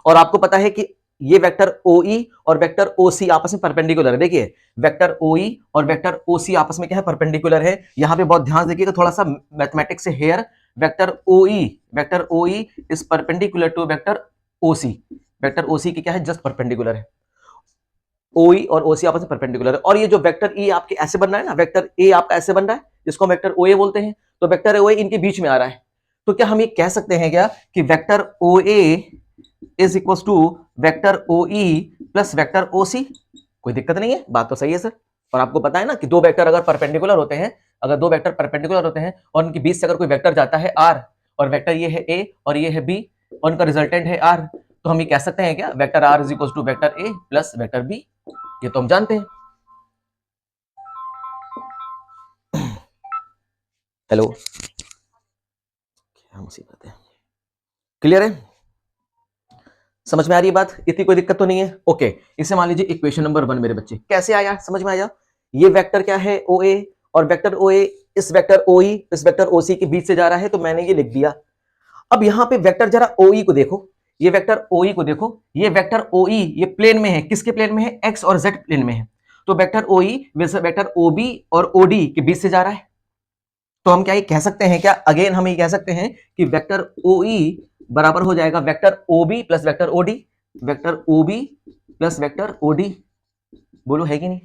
और आपको पता है कि ये वेक्टर OE और वेक्टर OC आपस में परपेंडिकुलर है। देखिए वेक्टर OE और वेक्टर OC आपस में क्या है? परपेंडिकुलर है। यहां पे बहुत ध्यान से देखिएगा, थोड़ा सा मैथमेटिक्स से हेयर। Vector OE is perpendicular to vector OC। Vector OC की क्या है? जस्ट परपेंडिकुलर है। OE और OC आपस में परपेंडिकुलर है। और ये जो वेक्टर E आपके ऐसे बन रहा है ना, वेक्टर A आपका ऐसे बन रहा है, जिसको हम वेक्टर OA बोलते हैं, तो वेक्टर OA इनके बीच में आ रहा है। तो क्या हम ये कह सकते हैं क्या कि vector OA is equal to vector OE plus vector OC? कोई दिक्कत नहीं है, बात तो सही है सर। और आपको पता है ना कि दो वेक्टर अगर परपेंडिकुलर होते हैं, अगर दो वेक्टर परपेंडिकुलर होते हैं और उनके बीच से अगर कोई वेक्टर जाता है R, और वेक्टर ये है A और ये है B, और उनका रिजल्टेंट है R, तो हम ये कह सकते हैं क्या? Vector R is equal to vector A plus vector B। ये तो हम जानते हैं। हेलो, क्या मुसीबत है? क्लियर है? समझ में आ रही है बात? इतनी कोई दिक्कत तो नहीं है? ओके, इसे मान लीजिए इक्वेशन नंबर 1 मेरे बच्चे। कैसे आया? समझ में आया? ये वेक्टर क्या है? OA, और वेक्टर OA इस वेक्टर OE इस वेक्टर OC के बीच से जा रहा है, तो मैंने ये लिख दिया। अब यहां पे वेक्टर जरा OE को देखो, ये वेक्टर OE को देखो, ये वेक्टर OE ये प्लेन में है। किसके प्लेन में है? X और Z प्लेन में है। तो वेक्टर OE वेक्टर OB और OD के बीच से जा रहा है। तो हम क्या ये कह सकते हैं क्या? अगेन हम ये कह सकते हैं कि वेक्टर OE बराबर हो जाएगा vector OB plus vector OD। Vector OB plus vector OD, बोलो है कि नहीं?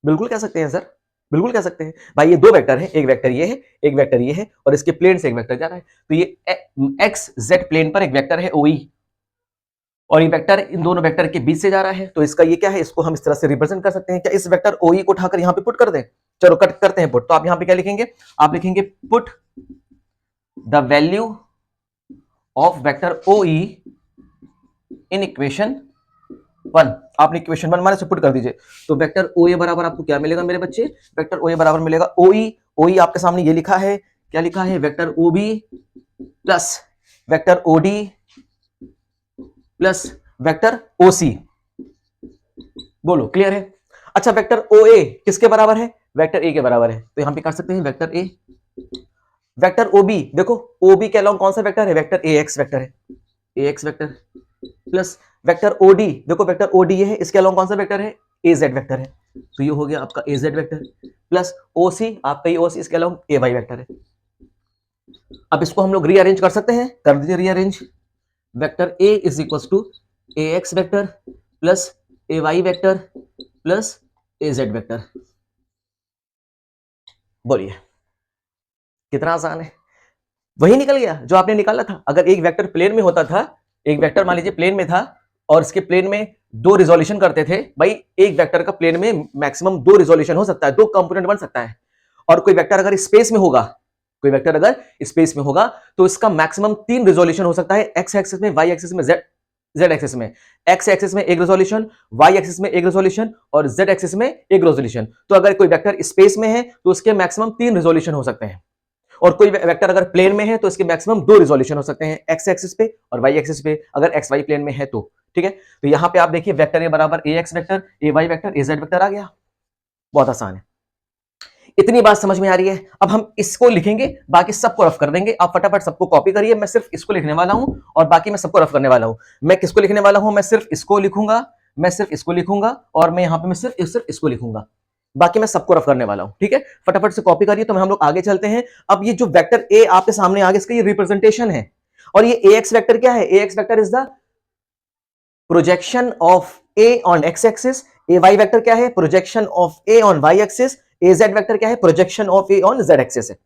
बिल्कुल कह सकते हैं सर, बिल्कुल कह सकते हैं भाई। ये दो वेक्टर है, एक वेक्टर ये है, एक वेक्टर ये है, और इसके प्लेन से एक वेक्टर जा रहा है। तो ये एक्स जेड प्लेन पर एक वेक्टर है OE, और ये वेक्टर इन दोनों वेक्टर के बीच से जा रहा है। तो इसका ये क्या है? इसको हम इस तरह से रिप्रेजेंट कर सकते हैं क्या? इस वेक्टर OE को उठाकर यहां पे पुट कर दें। चलो कट करते हैं पुट। तो आप यहां पे क्या लिखेंगे? आप लिखेंगे put the value of vector OE in equation 1। आपने इक्वेशन 1 माने से पुट कर दीजिए। तो वेक्टर OA बराबर आपको क्या मिलेगा मेरे बच्चे? वेक्टर OA बराबर मिलेगा OE आपके सामने ये लिखा है, क्या लिखा है? Vector OB plus vector OD plus vector OC। बोलो क्लियर है? अच्छा, वेक्टर OA किसके बराबर है? वेक्टर A के बराबर है। तो यहां पे कर सकते हैं वेक्टर A। वेक्टर OB देखो, OB के अलावा कौन सा वेक्टर है? वेक्टर AX वेक्टर है, AX vector plus vector OD देखो, वेक्टर OD ये है, इसके अलावा कौन सा वेक्टर है? AZ वेक्टर है। तो ये हो गया आपका AZ वेक्टर प्लस OC, आपका ये OC, इसके अलावा AY वेक्टर है। अब इसको हम लोग रीअरेंज कर सकते हैं, कर दीजिए rearrange. Vector A is equal to AX vector plus AY vector plus AZ vector. बोलिए कितना आसान है? वही निकल गया जो आपने निकाला था। अगर एक वेक्टर प्लेन में होता था, एक वेक्टर मान लीजिए प्लेन में था, और इसके प्लेन में दो रिजोल्यूशन करते थे भाई, एक वेक्टर का प्लेन में मैक्सिमम दो रिजोल्यूशन हो सकता है, दो कंपोनेंट बन सकता है। और कोई वेक्टर अगर स्पेस में होगा, कोई वेक्टर अगर स्पेस में होगा, तो इसका मैक्सिमम 3 रिजोल्यूशन हो सकता है, एक्स एक्सिस में, वाई एक्सिस में, जेड एक्सिस में। एक्स एक्सिस में एक रेजोल्यूशन, वाई एक्सिस में एक रेजोल्यूशन, और जेड एक्सिस में एक रेजोल्यूशन। तो अगर कोई वेक्टर स्पेस में है तो उसके मैक्सिमम 3 रेजोल्यूशन हो सकते हैं। और कोई वेक्टर अगर प्लेन में है तो इसके मैक्सिमम 2 रिजोल्यूशन हो सकते हैं, एक्स एक्सिस पे और वाई एक्सिस पे, अगर एक्स वाई प्लेन में है तो। ठीक है, तो यहां पे आप देखिए वेक्टर ए बराबर ए x vector, A Y vector, A z vector आ गया। बहुत आसान है, इतनी बात समझ में आ रही है। अब हम इसको लिखेंगे, बाकी सबको रफ कर देंगे। आप फटाफट सबको कॉपी करिए, मैं सिर्फ इसको लिखने वाला हूं और बाकी मैं सबको रफ करने वाला हूं। मैं किसको लिखने वाला हूं? मैं सिर्फ इसको लिखूंगा, मैं सिर्फ इसको लिखूंगा और मैं यहां पे मैं सिर्फ इसको लिखूंगा, बाकी मैं सबको रफ करने वाला हूं। ठीक है, फटाफट से कॉपी करिए। तो हम लोग आगे चलते हैं। अब ये जो वेक्टर ए आपके सामने आ गया, इसका ये रिप्रेजेंटेशन है। और ये ए एक्स वेक्टर क्या है? A x vector is the projection of A on x axis. A Y vector क्या है? Projection of A on Y axis. A z vector क्या है? Projection of A on Z axis है।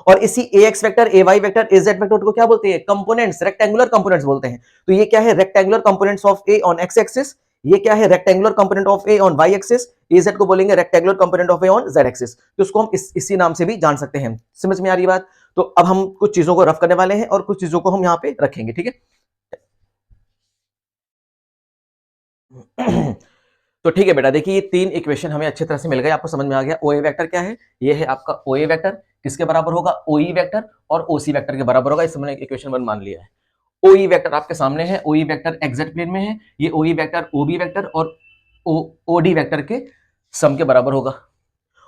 और इसी A x vector, A Y vector, A z vector को क्या बोलते हैं? कंपोनेंट्स, रेक्टेंगुलर कंपोनेंट्स बोलते हैं। तो ये क्या है? Rectangular components of A on x axis. ये क्या है? Rectangular component of A on Y axis. A Z को बोलेंगे rectangular component of A on Z axis. तो उसको हम इसी नाम से भी जान सकते हैं। समझ में आ रही बात? तो अब हम कुछ चीजों को रफ करने वाले हैं और कुछ चीजों को हम यहां पे रखेंगे। ठीक है, तो ठीक है बेटा, देखिए ये तीन इक्वेशन हमें अच्छी तरह से मिल गए, आपको समझ में आ गया। ओ ए वेक्टर क्या है? ये है आपका ओ ए वेक्टर, किसके बराबर होगा? ओ ई वेक्टर और ओ सी वेक्टर के बराबर होगा। इस हमने इक्वेशन 1 मान लिया है। ओ ई वेक्टर आपके सामने है, O E vector x z plane में है। ये O E vector O B vector और ओ डी वेक्टर के सम के बराबर होगा।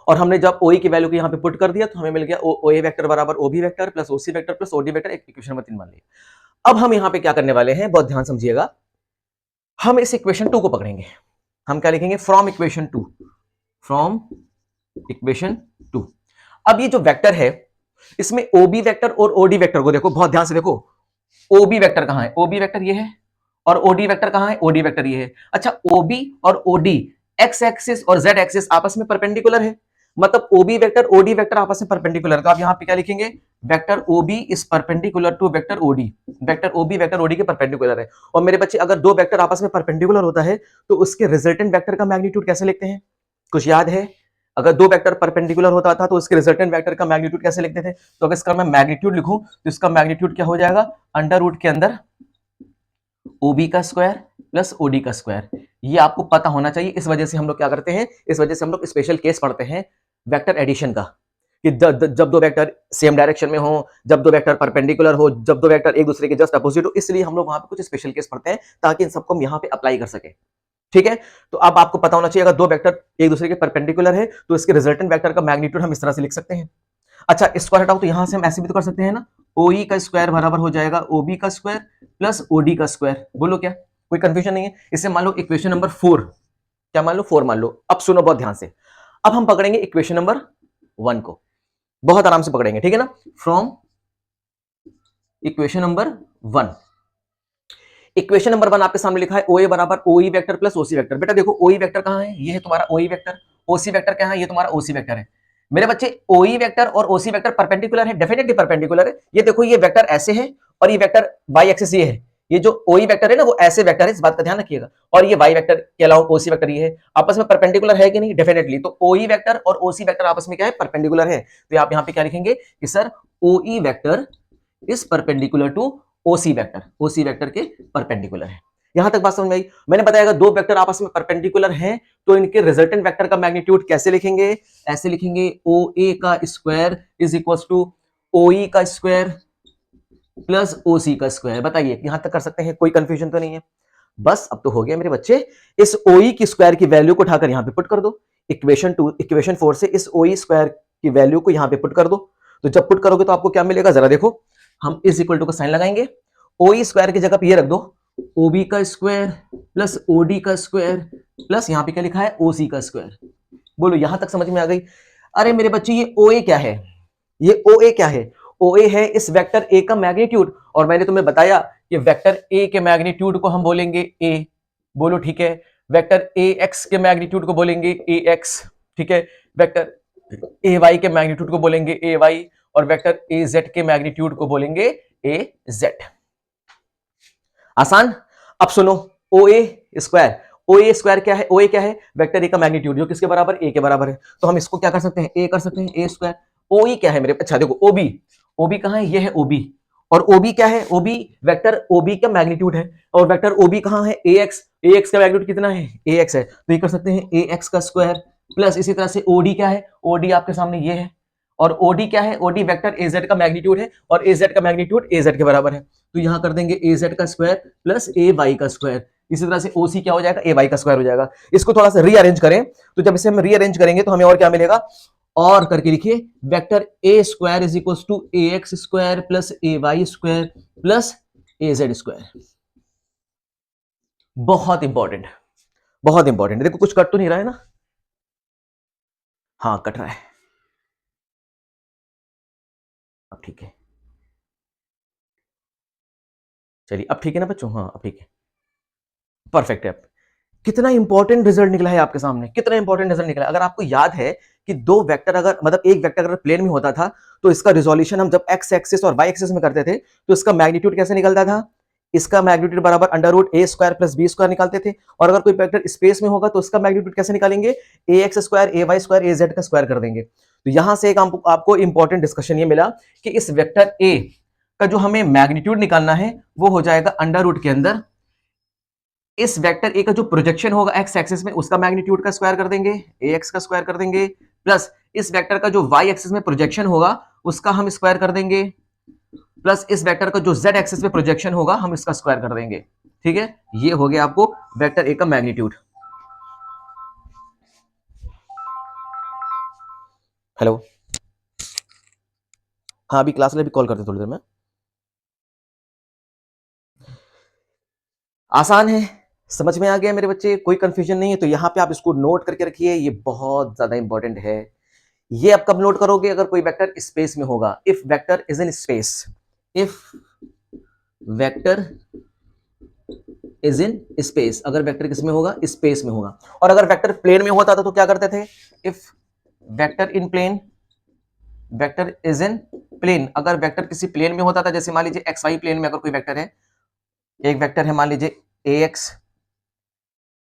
और हमने जब ओ ई की वैल्यू को यहाँ पे पुट कर दिया तो हमें मिल गया ओ ए वेक्टर बराबर O B vector plus O C vector plus O D vector. एक इक्वेशन नंबर 3 मान लिया। अब हम यहाँ पे क्या करने वाले हैं, बहुत ध्यान समझिएगा। हम इस इक्वेशन 2 को पकड़ेंगे। हम क्या लिखेंगे? From equation 2, from equation 2। अब ये जो वेक्टर है, इसमें ओबी वेक्टर और ओडी वेक्टर को देखो, बहुत ध्यान से देखो। ओबी वेक्टर कहां है? ओबी वेक्टर ये है। और ओडी वेक्टर कहां है? ओडी वेक्टर ये है। अच्छा, ओबी और ओडी एक्स एक्सिस और जेड एक्सिस आपस में परपेंडिकुलर है। मतलब ओबी वेक्टर ओडी वेक्टर आपस में परपेंडिकुलर। तो आप यहां पे क्या लिखेंगे? Vector OB is perpendicular to vector OD. Vector OB vector OD के परपेंडिकुलर है। और मेरे बच्चे, अगर दो वेक्टर आपस में परपेंडिकुलर होता है तो उसके रिजल्टेंट वेक्टर का मैग्नीट्यूड कैसे लिखते हैं? कुछ याद है? अगर दो वेक्टर परपेंडिकुलर होता था तो उसके रिजल्टेंट वेक्टर का मैग्नीट्यूड कैसे लिखते थे? तो अगर इसका मैं मैग्नीट्यूड लिखूं तो इसका मैग्नीट्यूड क्या हो जाएगा? अंडर रूट के अंदर ओबी का स्क्वायर प्लस ओडी का स्क्वायर। ये आपको पता होना चाहिए। इस वजह से हम लोग क्या करते हैं? इस वजह से हम लोग स्पेशल केस पढ़ते हैं वेक्टर एडिशन का, कि जब दो वेक्टर सेम डायरेक्शन में हो, जब दो वेक्टर परपेंडिकुलर हो, जब दो वेक्टर एक दूसरे के जस्ट अपोजिट हो। इसलिए हम लोग वहां पे कुछ स्पेशल केस पढ़ते हैं ताकि इन सबको हम यहाँ पे अप्लाई कर सके। ठीक है, तो अब आपको पता होना चाहिए, अगर दो वेक्टर एक दूसरे के परपेंडिकुलर है तो इसके रिजल्टेंट वेक्टर का मैग्नीट्यूड हम इस तरह से लिख सकते हैं। अच्छा, स्क्वायर हटाओ तो यहां से हम ऐसे भी तो कर सकते हैं ना। ओई का स्क्वायर बराबर हो जाएगा ओबी का स्क्वायर प्लस ओडी का स्क्वायर। बोलो क्या? कोई कंफ्यूजन नहीं है? इसे मान लो इक्वेशन नंबर 4। क्या मान लो? 4 मान लो। अब सुनो बहुत ध्यान से। अब हम पकड़ेंगे इक्वेशन नंबर 1 को, बहुत आराम से पकड़ेंगे। ठीक है ना? From equation number 1। Equation number 1 आपके सामने लिखा है ओ ए बराबर ओ E vector plus O C vector. बेटा देखो, ओ ई वेक्टर कहां है? ये है तुम्हारा ओ E vector. O C vector कहां है? ये तुम्हारा ओ सी वेक्टर है। मेरे बच्चे, ओ ई वेक्टर और ओ सी वेक्टर परपेंडिकुलर है, डेफिनेटली परपेंडिकुलर है। ये देखो, ये वेक्टर ऐसे है और ये वेक्टर वाई एक्सिस ये है। ये जो ओ ई वेक्टर है ना, वो ऐसे वेक्टर है, इस बात का ध्यान रखिएगा। और ये वाई वेक्टर के अलावा ओ सी वेक्टर ये है। आपस में परपेंडिकुलर है कि नहीं? डेफिनेटली। तो ओ ई वेक्टर और ओ सी वेक्टर आपस में क्या है? परपेंडिकुलर है। तो आप यहां पे क्या लिखेंगे कि sir O E vector is perpendicular to O C vector. O C vector के परपेंडिकुलर है। यहां तक बात समझ में आई? मैंने बताया अगर दो वेक्टर आपस में परपेंडिकुलर हैं तो इनके रिजल्टेंट वेक्टर का मैग्नीट्यूड कैसे लिखेंगे? ऐसे लिखेंगे, ओ ए का square is equal to O E का स्क्वायर प्लस ओ सी का स्क्वायर। बताइए, यहां तक कर सकते हैं? कोई कंफ्यूजन तो नहीं है? बस अब तो हो गया मेरे बच्चे। इस ओ ई की स्क्वायर की वैल्यू को उठाकर यहां पे पुट कर दो। इक्वेशन 4 से इस ओ ई स्क्वायर की वैल्यू को यहां पे पुट कर दो। तो जब पुट करोगे तो आपको क्या मिलेगा? जरा देखो, हम इज इक्वल टू का साइन लगाएंगे। ओ ई स्क्वायर की जगह पे ये रख दो, ओबी का स्क्वायर प्लस ओडी का स्क्वायर प्लस यहां पे क्या लिखा है? ओसी का स्क्वायर। बोलो, यहां तक समझ में आ गई? अरे मेरे बच्चे, ये ओ ए क्या है? ये ओ ए क्या है? ओ ए है इस वेक्टर ए का मैग्नीट्यूड। और मैंने तुम्हें बताया कि वेक्टर ए के मैग्नीट्यूड को हम बोलेंगे ए। बोलो ठीक है। वेक्टर ए एक्स के मैग्नीट्यूड को बोलेंगे ए एक्स। ठीक है। वेक्टर ए वाई के मैग्नीट्यूड को बोलेंगे ए वाई। और वेक्टर ए जेड के मैग्नीट्यूड को बोलेंगे ए जेड। आसान। अब सुनो, ओ ए स्क्वायर। ओ ए स्क्वायर क्या है? ओ ए क्या है? वेक्टर ए का मैग्नीट्यूड, जो किसके बराबर? ए के बराबर है। तो हम इसको क्या कर सकते हैं? ए कर सकते हैं, ए स्क्वायर। ओ ई क्या है मेरे? अच्छा देखो, ओबी। ओबी कहां है? ये है ओबी। और ओबी क्या है? ओबी वेक्टर ओबी का मैग्नीट्यूड है। और वेक्टर ओबी कहां है? A X. ए एक्स का मैग्नीट्यूड कितना है? ए एक्स है। तो ये कर सकते हैं ए एक्स का स्क्वायर प्लस इसी तरह से ओडी क्या है? ओडी आपके सामने ये है। और ओडी क्या है, ओडी वेक्टर एजेड का मैग्नीट्यूड है और एजेड का मैग्नीट्यूड एजेड के बराबर है, तो यहां कर देंगे एजेड का स्क्वायर प्लस ए वाई का स्क्वायर। इसी तरह से ओसी क्या हो जाएगा, ए वाई का स्क्वायर हो जाएगा। इसको थोड़ा सा रीअरेंज करें, तो जब इसे हम रीअरेंज करेंगे तो हमें और क्या मिलेगा, और करके लिखिए vector A square is equal to A x square plus A Y square plus A Z square. बहुत इंपॉर्टेंट, बहुत इंपॉर्टेंट। देखो कुछ कट तो नहीं रहा है ना, हाँ कट रहा है, अब ठीक है, चलिए अब ठीक है ना बच्चों, हाँ अब ठीक है, परफेक्ट है। अब कितना इंपॉर्टेंट रिजल्ट निकला है आपके सामने, कितना इंपॉर्टेंट रिजल्ट निकला है। अगर आपको याद है कि दो वेक्टर अगर मतलब एक वेक्टर अगर प्लेन में होता था तो इसका रिजोल्यूशन हम जब एक्स एक्सिस और वाई एक्सिस में करते थे तो इसका मैग्नीट्यूड कैसे निकलता था, इसका मैग्नीट्यूड बराबर अंडर रूट ए स्क्वायर प्लस बी स्क्वायर निकालते थे। और अगर कोई वेक्टर स्पेस में होगा तो उसका मैग्नीट्यूड कैसे निकालेंगे, ए एक्स स्क्वायर ए वाई स्क्वायर ए जेड का स्क्वायर कर देंगे। तो यहां से एक आपको इंपॉर्टेंट डिस्कशन ये मिला कि इस वेक्टर ए का जो हमें मैग्नीट्यूड निकालना है वो हो जाएगा अंडर रूट के अंदर इस वेक्टर ए का जो प्रोजेक्शन होगा एक्स एक्सिस में उसका मैग्नीट्यूड का स्क्वायर कर देंगे, ए एक्स का स्क्वायर कर देंगे, प्लस इस वेक्टर का जो वाई एक्सिस में प्रोजेक्शन होगा उसका हम स्क्वायर कर देंगे, प्लस इस वेक्टर का जो जेड एक्सिस में प्रोजेक्शन होगा हम इसका स्क्वायर कर देंगे। ठीक है, ये हो गया आपको वेक्टर ए का मैग्नीट्यूड। हेलो, हाँ अभी क्लास में भी कॉल करते थोड़ी देर में। आसान है, समझ में आ गया मेरे बच्चे, कोई कंफ्यूजन नहीं है। तो यहां पे आप इसको नोट करके रखिए, ये बहुत ज्यादा इंपॉर्टेंट है। ये आप कब नोट करोगे, अगर कोई वेक्टर स्पेस में होगा, if vector is in space, if vector is in space, अगर वेक्टर किस में होगा, स्पेस में होगा। और अगर वेक्टर प्लेन में होता था तो क्या करते थे, if vector in plane, vector is in plane, अगर वेक्टर किसी प्लेन में होता था, जैसे मान लीजिए एक्स वाई प्लेन में अगर कोई वेक्टर है, एक वेक्टर है मान लीजिए ए एक्स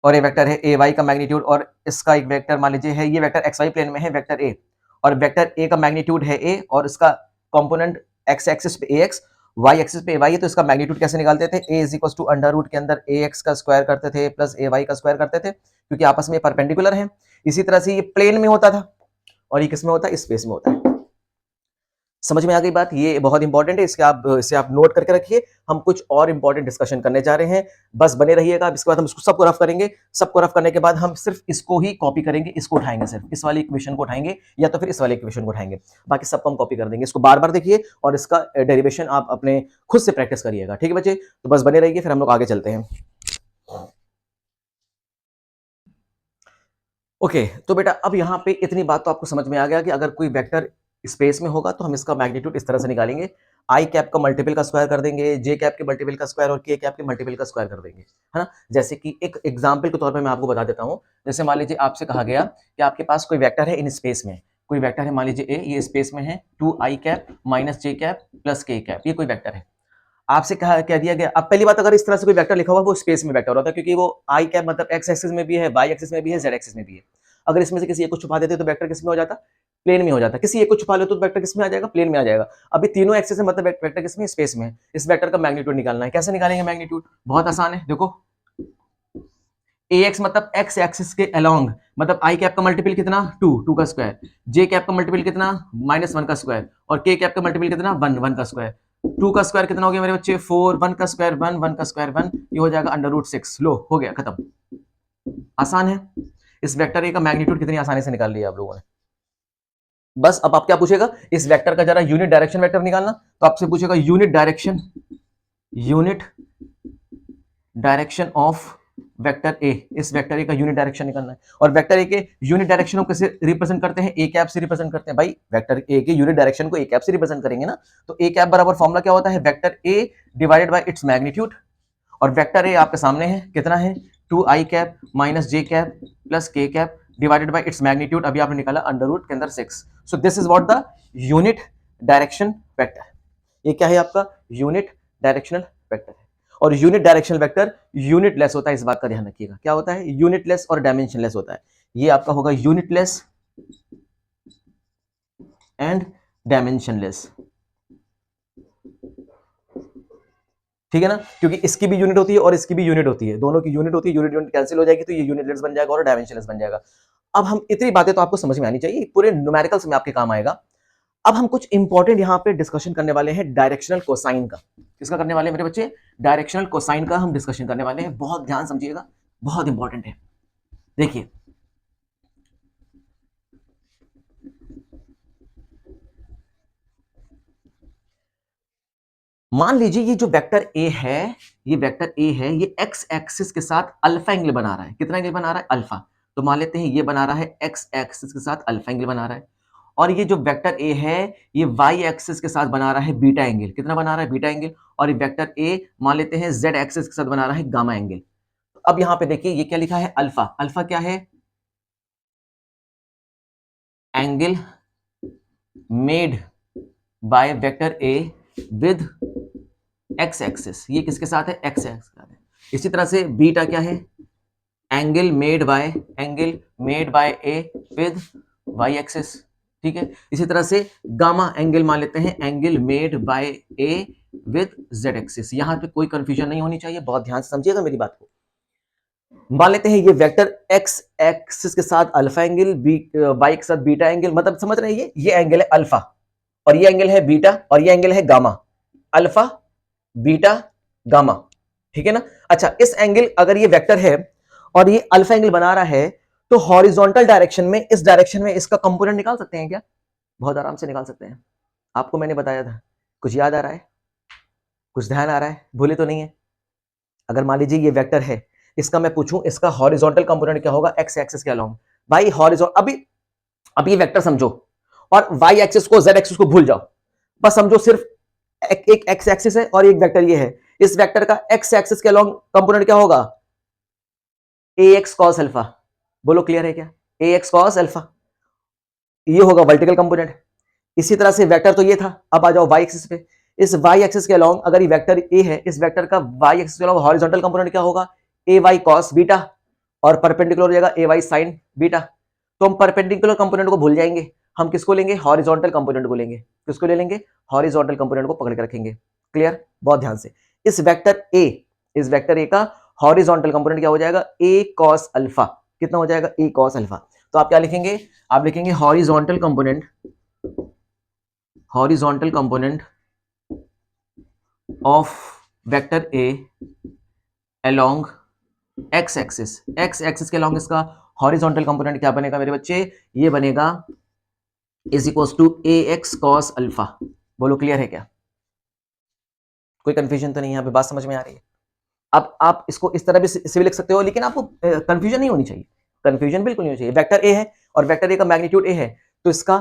और ये वेक्टर है ए वाई का मैग्नीट्यूड, और इसका एक वेक्टर मान लीजिए है, ये वेक्टर एक्स वाई प्लेन में है वेक्टर ए, और वेक्टर ए का मैग्नीट्यूड है ए और इसका कंपोनेंट एक्स एक्सिस पे ए एक्स, वाई एक्सिस पे ए वाई है, तो इसका मैग्नीट्यूड कैसे निकालते थे, A is equal to under root के अंदर ए एक्स का स्क्वायर करते थे प्लस ए वाई का स्क्वायर करते थे, क्योंकि आपस में परपेंडिकुलर है। इसी तरह से ये प्लेन में होता था और ये किस में होता है, स्पेस में होता है। समझ में आ गई बात, ये बहुत इंपॉर्टेंट है, इसे आप नोट करके रखिए। हम कुछ और इंपॉर्टेंट डिस्कशन करने जा रहे हैं, बस बने रहिएगा। इसके बाद हम इसको सबको रफ करेंगे, सबको रफ करने के बाद हम सिर्फ इसको ही कॉपी करेंगे, इसको उठाएंगे, सिर्फ इस वाली इक्वेशन को उठाएंगे या तो फिर इस वाली इक्वेशन को उठाएंगे, बाकी सबको हम कॉपी कर देंगे। इसको बार बार देखिए और इसका डेरिवेशन आप अपने खुद से प्रैक्टिस करिएगा, ठीक है बच्चे। तो बस बने रहिए, फिर हम लोग आगे चलते हैं। ओके तो बेटा अब यहाँ पे इतनी बात तो आपको समझ में आ गया कि अगर कोई वेक्टर स्पेस में होगा तो हम इसका मैग्नीट्यूड इस तरह से निकालेंगे, आई कैप का मल्टीपल का स्क्वायर कर देंगे, जे कैप के मल्टीपल का स्क्वायर और के कैप के मल्टीपल का स्क्वायर कर देंगे, है ना। जैसे कि एक एग्जांपल के तौर पे मैं आपको बता देता हूँ, जैसे मान लीजिए आपसे कहा गया कि आपके पास कोई वेक्टर है इन स्पेस में, कोई वेक्टर है मान लीजिए ए, ये स्पेस में है 2i कैप माइनस जे कैप प्लस के कैप, ये कोई वेक्टर है। आपसे कह दिया गया, अब पहली बात, अगर इस तरह से कोई वेक्टर लिखा हुआ वो स्पेस में वेक्टर होता है, क्योंकि वो आई कैप मतलब एक्स एक्सिस में भी है, वाई एक्सिस में भी है, जेड एक्सिस में भी है। अगर इसमें से किसी एक को छुपा देते तो वेक्टर किस में हो जाता, प्लेन में हो जाता। किसी एक को छुपा ले तो वेक्टर किस में आ जाएगा, प्लेन में आ जाएगा। अभी तीनों एक्सिस है मतलब वेक्टर किस में, स्पेस में। इस वेक्टर का मैग्नीट्यूड निकालना है, कैसे निकालेंगे मैग्नीट्यूड, बहुत आसान है। देखो ए एक्स मतलब एक्स एक्सिस के अलोंग, मतलब आई कैप का मल्टीपल कितना 2 का स्क्वायर, जे कैप का मल्टीपल कितना -1 का स्क्वायर, और के कैप का मल्टीपल कितना 1 का स्क्वायर। 2 का स्क्वायर कितना हो गया मेरे बच्चे 4, 1 का स्क्वायर 1, 1 का स्क्वायर 1, ये हो जाएगा अंडर रूट 6। लो हो गया खत्म, आसान है। इस वेक्टर ए का मैग्नीट्यूड कितनी आसानी से निकाल लिया आप लोगों ने। बस अब आप क्या पूछेगा, इस वेक्टर का जरा यूनिट डायरेक्शन वेक्टर निकालना, तो आपसे पूछेगा यूनिट डायरेक्शन ऑफ वेक्टर ए, इस वेक्टर ए का यूनिट डायरेक्शन निकालना है। और वेक्टर ए के यूनिट डायरेक्शन को कैसे रिप्रेजेंट करते हैं, ए कैप से रिप्रेजेंट करते हैं। भाई वेक्टर ए के यूनिट डायरेक्शन को ए कैप से रिप्रेजेंट करेंगे ना, तो ए कैप बराबर फॉर्मूला क्या होता है, vector A divided bye its magnitude, और वेक्टर ए आपके सामने है, कितना है 2i कैप माइनस जे कैप प्लस के cap divided bye its magnitude, अभी आपने निकाला अंडर रूट के अंदर 6। सो this is what the unit direction vector. ये क्या है आपका यूनिट डायरेक्शनल वेक्टर है। और यूनिट डायरेक्शनल वेक्टर यूनिटलेस होता है, इस बात का ध्यान रखिएगा। क्या होता है, यूनिटलेस और डायमेंशनलेस होता है। ये आपका होगा यूनिटलेस एंड डायमेंशनलेस, ठीक है ना, क्योंकि इसकी भी यूनिट होती है और इसकी भी यूनिट होती है, दोनों की यूनिट होती है, यूनिट यूनिट कैंसिल हो जाएगी तो ये यूनिटलेस बन जाएगा और डायमेंशनलेस बन जाएगा। अब हम इतनी बातें तो आपको समझ में आनी चाहिए, पूरे न्यूमेरिकल्स में आपके काम आएगा। अब हम कुछ इंपॉर्टेंट यहां पे डिस्कशन करने वाले हैं डायरेक्शनल कोसाइन का। किसका करने वाले हैं मेरे बच्चे? डायरेक्शनल कोसाइन का हम डिस्कशन करने वाले हैं। बहुत ध्यान समझिएगा, बहुत इंपॉर्टेंट है। देखिए, मान लीजिए ये जो वेक्टर ए है, ये वेक्टर ए है, ये एक्स एक्सिस के साथ अल्फा एंगल बना रहा है। कितना एंगल बना रहा है? अल्फा। तो मान लेते हैं ये बना रहा है एक्स एक्सिस के साथ अल्फा एंगल बना रहा है। और ये जो वेक्टर ए है, ये वाई एक्सिस के साथ बना रहा है बीटा एंगल। कितना बना रहा है? Beta angle. और ये वेक्टर ए मान लेते हैं जेड एक्सिस के साथ बना रहा है गामा एंगल। तो अब यहां पे देखिए ये क्या लिखा है? अल्फा। अल्फा क्या है? Angle made by vector A with X axis. ये किसके साथ है? एक्स एक्सिस के साथ है। इसी तरह से बीटा क्या है? Angle made by A with Y axis. ठीक है। इसी तरह से गामा एंगल मान लेते हैं, angle made by A with Z axis. यहां पे कोई कंफ्यूजन नहीं होनी चाहिए, बहुत ध्यान से समझिएगा मेरी बात को। मान लेते हैं ये वेक्टर एक्स एक्सिस के साथ अल्फा एंगल, वाई के साथ बीटा एंगल, मतलब समझ रहे हैं ये एंगल है अल्फा और ये एंगल है बीटा और ये एंगल है गामा। Alpha, beta, gamma. ठीक है ना? अच्छा, इस एंगल अगर ये वेक्टर है और ये अल्फा एंगल बना रहा है, तो हॉरिजॉन्टल डायरेक्शन में, इस डायरेक्शन में इसका कंपोनेंट निकाल सकते हैं क्या? बहुत आराम से निकाल सकते हैं। आपको मैंने बताया था। कुछ याद आ रहा है? कुछ ध्यान आ रहा है? भूले तो नहीं है? अगर मान लीजिए ये वेक्टर है, इसका मैं पूछूं इसका हॉरिजॉन्टल कंपोनेंट क्या होगा एक्स एक्सिस के अलोंग। भाई हॉरिजॉन्टल, अभी ये वेक्टर समझो और वाई एक्सिस को, जेड एक्सिस को भूल जाओ। बस समझो सिर्फ एक एक्स एक्सिस है और एक वेक्टर ये है। इस वेक्टर का एक्स एक्सिस के अलोंग कंपोनेंट क्या होगा? ए एक्स कॉस अल्फा। बोलो क्लियर है क्या? ए एक्स कॉस अल्फा, ये होगा वर्टिकल कंपोनेंट। इसी तरह से वेक्टर तो ये था। अब आ जाओ वाई एक्सिस पे। इस वाई एक्सिस के अलोंग अगर ये वेक्टर ए है, इस वेक्टर का वाई एक्सिस के अलोंग हॉरिजॉन्टल कंपोनेंट क्या होगा? ए वाई कॉस बीटा, और परपेंडिकुलर हो जाएगा ए वाई साइन बीटा। तो हम परपेंडिकुलर कंपोनेंट को भूल जाएंगे, हम किसको लेंगे? हॉरिजॉन्टल कंपोनेंट को लेंगे। किसको ले लेंगे? हॉरिजॉन्टल कंपोनेंट को पकड़ के रखेंगे। क्लियर? बहुत ध्यान से। इस वेक्टर ए का हॉरिजॉन्टल कंपोनेंट क्या हो जाएगा? A cos alpha. कितना हो जाएगा? A cos alpha. तो आप क्या लिखेंगे? आप लिखेंगे horizontal component of vector A along X axis. X axis के अलोंग इसका हॉरिजॉन्टल कंपोनेंट क्या बनेगा मेरे बच्चे? ये बनेगा is equals to A X cos alpha. बोलो क्लियर है क्या? कोई कंफ्यूजन तो नहीं है? यहाँ पे बात समझ में आ रही है? अब आप इसको इस तरह भी लिख सकते हो, लेकिन आपको कंफ्यूजन नहीं होनी चाहिए। कंफ्यूजन बिल्कुल नहीं होनी चाहिए। वेक्टर ए है और वेक्टर ए का मैग्नीट्यूड ए है, तो इसका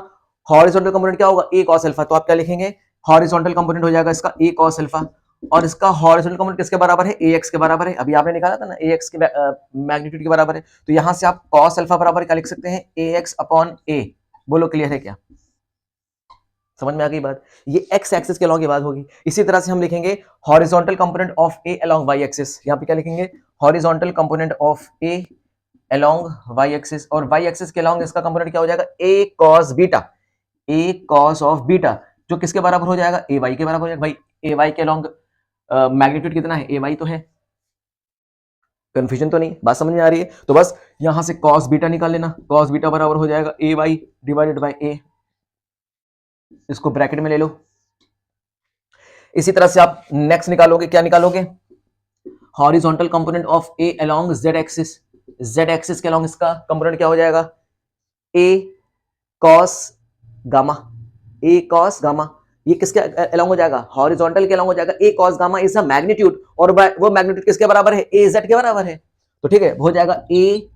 हॉरिजॉन्टल कंपोनेंट क्या होगा? A cos alpha. तो आप क्या लिखेंगे? हॉरिजॉन्टल कंपोनेंट हो जाएगा इसका ए कॉस अल्फा, और इसका हॉरिजॉन्टल कंपोनेंट किसके बराबर है? ए एक्स के बराबर है। अभी आपने निकाला था ना, ए एक्स के मैग्नीट्यूड के बराबर है। तो यहां से आप कॉस अल्फा बराबर क्या लिख सकते हैं? ए एक्स अपॉन ए। बोलो क्लियर है क्या? समझ में आ गई बात? ये एक्स एक्सिस के अलोंग की बात होगी। इसी तरह से हम लिखेंगे horizontal component of A along y axis. यहां पे क्या लिखेंगे? Horizontal component of A along y axis, और वाई एक्सिस के अलोंग इसका कंपोनेंट क्या हो जाएगा? A cos beta. A cos of beta, जो किसके बराबर हो जाएगा? ए वाई के बराबर हो जाएगा। भाई ए वाई के अलोंग मैग्नीट्यूड कितना है? ए वाई तो है। कंफ्यूजन तो नहीं? बात समझ में आ रही है? तो बस यहां से कॉस बीटा निकाल लेना। कॉस बीटा बराबर हो जाएगा ए वाई डिवाइडेड बाई ए। इसको ब्रैकेट में ले लो। इसी तरह से आप नेक्स्ट निकालोगे, क्या निकालोगे? Horizontal component of A along Z axis. Z axis के अलोंग इसका कंपोनेंट क्या हो जाएगा? A cos gamma. A cos gamma, ये किसके अलोंग हो जाएगा? हॉरिजॉन्टल के अलोंग हो जाएगा। A cos gamma is a magnitude, और वो मैग्नीट्यूड किसके बराबर है? ए जेड के बराबर है। तो ठीक है, हो जाएगा A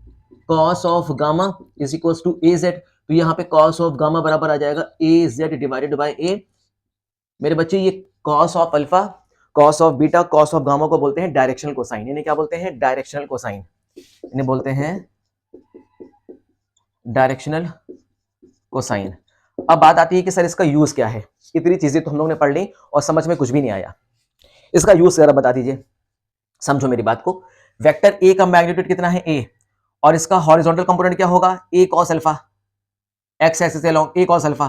cos of gamma is equals to A z. तो यहाँ पे कॉस ऑफ गामा बराबर आ जाएगा A z divided by A. मेरे बच्चे ये cos of alpha, cos of beta, cos of gamma को बोलते हैं डायरेक्शनल कोसाइन। इन्हें क्या बोलते हैं? Directional cosine. इन्हें बोलते हैं डायरेक्शनल कोसाइन। अब बात आती है कि सर इसका यूज क्या है? इतनी चीजें तो हम लोग ने पढ़ ली और समझ में कुछ भी नहीं आया। इसका यूज जरा बता दीजिए, समझो मेरी बात को। वेक्टर ए का मैग्नीट्यूड कितना है? ए, और इसका हॉरिजॉन्टल कंपोनेंट क्या होगा? A cos alpha. X axis along A cos alpha,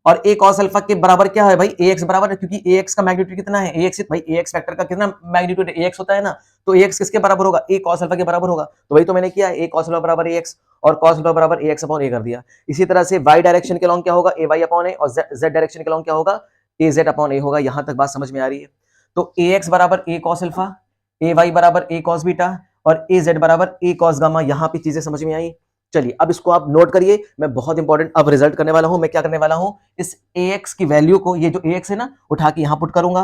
और a cos अल्फा के बराबर क्या है भाई, ax बराबर है, क्योंकि ax का मैग्नीट्यूड कितना है, ax भाई ax वेक्टर का कितना मैग्नीट्यूड है, ax होता है ना, तो ax किसके बराबर होगा, a cos अल्फा के बराबर होगा। तो वही तो मैंने किया, a cos अल्फा बराबर ax और cos अल्फा बराबर ax अपॉन a कर दिया। इसी तरह से y डायरेक्शन के लॉन्ग क्या होगा, ay अपॉन a, और z डायरेक्शन के लॉन्ग क्या होगा, az अपॉन a होगा। यहां तक बात समझ में आ रही है। तो ax बराबर a cos अल्फा, ay बराबर a cos बीटा और az बराबर a cos गामा। यहां पे चीजें समझ में आई। चलिए अब इसको आप नोट करिए, मैं बहुत इंपॉर्टेंट अब रिजल्ट करने वाला हूं। मैं क्या करने वाला हूं, इस ax की वैल्यू को, ये जो ax है ना, उठा के यहां पुट करूंगा,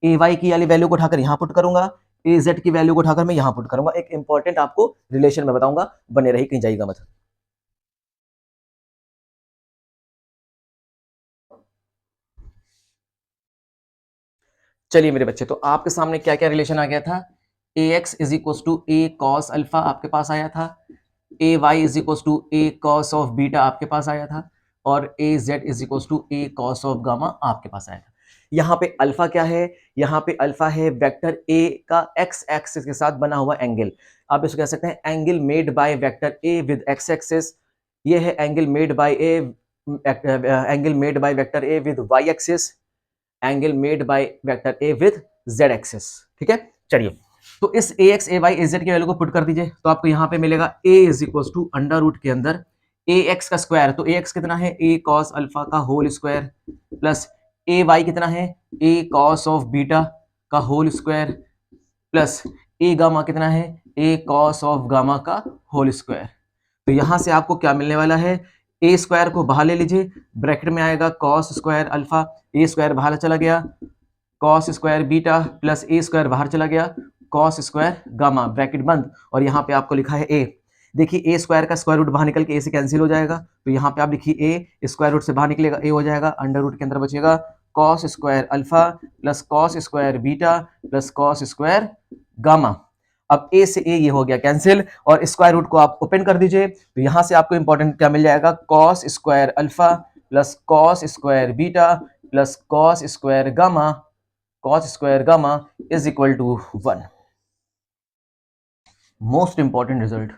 ay की वाली वैल्यू को उठाकर यहां पुट करूंगा, az की वैल्यू को उठाकर मैं यहां पुट करूंगा। एक इंपॉर्टेंट आपको रिलेशन में बताऊंगा, बने रही, कहीं जाइएगा मत। चलिए मेरे बच्चे, तो आपके सामने क्या क्या रिलेशन आ गया था, ax is equal to a cos alpha आपके पास आया था, ay is equal to a cos of beta आपके पास आया था, और az is equal to a cos of gamma आपके पास आया था। यहाँ पे अल्फा क्या है, यहाँ पे अल्फा है वेक्टर a का x एक्सिस के साथ बना हुआ एंगल। आप इसको कह सकते हैं angle made by vector a with x axis. ये है angle made by a, angle made by vector a with y axis, angle made by vector A with Z axis. ठीक है, चलिए तो इस A X A Y A Z की value को put कर दीजिए, तो आपको यहां पे मिलेगा a is equal to under root के अंदर ए एक्स का स्क्वायर, तो ए एक्स कितना है, a cos अल्फा का whole square, plus A Y कितना है, a cos ऑफ बीटा का होल स्क्वायर, प्लस ए गामा कितना है, a cos ऑफ गामा का होल स्क्वायर। तो यहां से आपको क्या मिलने वाला है, ए स्क्वायर को बाहर ले लीजिए, ब्रैकेट में आएगा कॉस स्क्वायर अल्फा, ए स्क्वायर बाहर चला गया, कॉस स्क्वायर बीटा, प्लस ए स्क्वायर बाहर चला गया, कॉस स्क्वायर गामा, ब्रैकेट बंद, और यहाँ पे आपको लिखा है ए। देखिए ए स्क्वायर का स्क्वायर रूट बाहर निकल के ए से कैंसिल हो जाएगा, तो यहाँ पे आप लिखिए ए, स्क्वायर रूट से बाहर निकलेगा ए हो जाएगा, अंडर रूट के अंदर बचेगा cos square alpha plus cos square beta plus cos square gamma. अब ए से ए ये हो गया कैंसिल, और स्क्वायर रूट को आप ओपन कर दीजिए, तो यहां से आपको इंपॉर्टेंट क्या मिल जाएगा, cos square alpha plus cos square beta plus cos square gamma, cos square gamma is equal to 1। Most important result,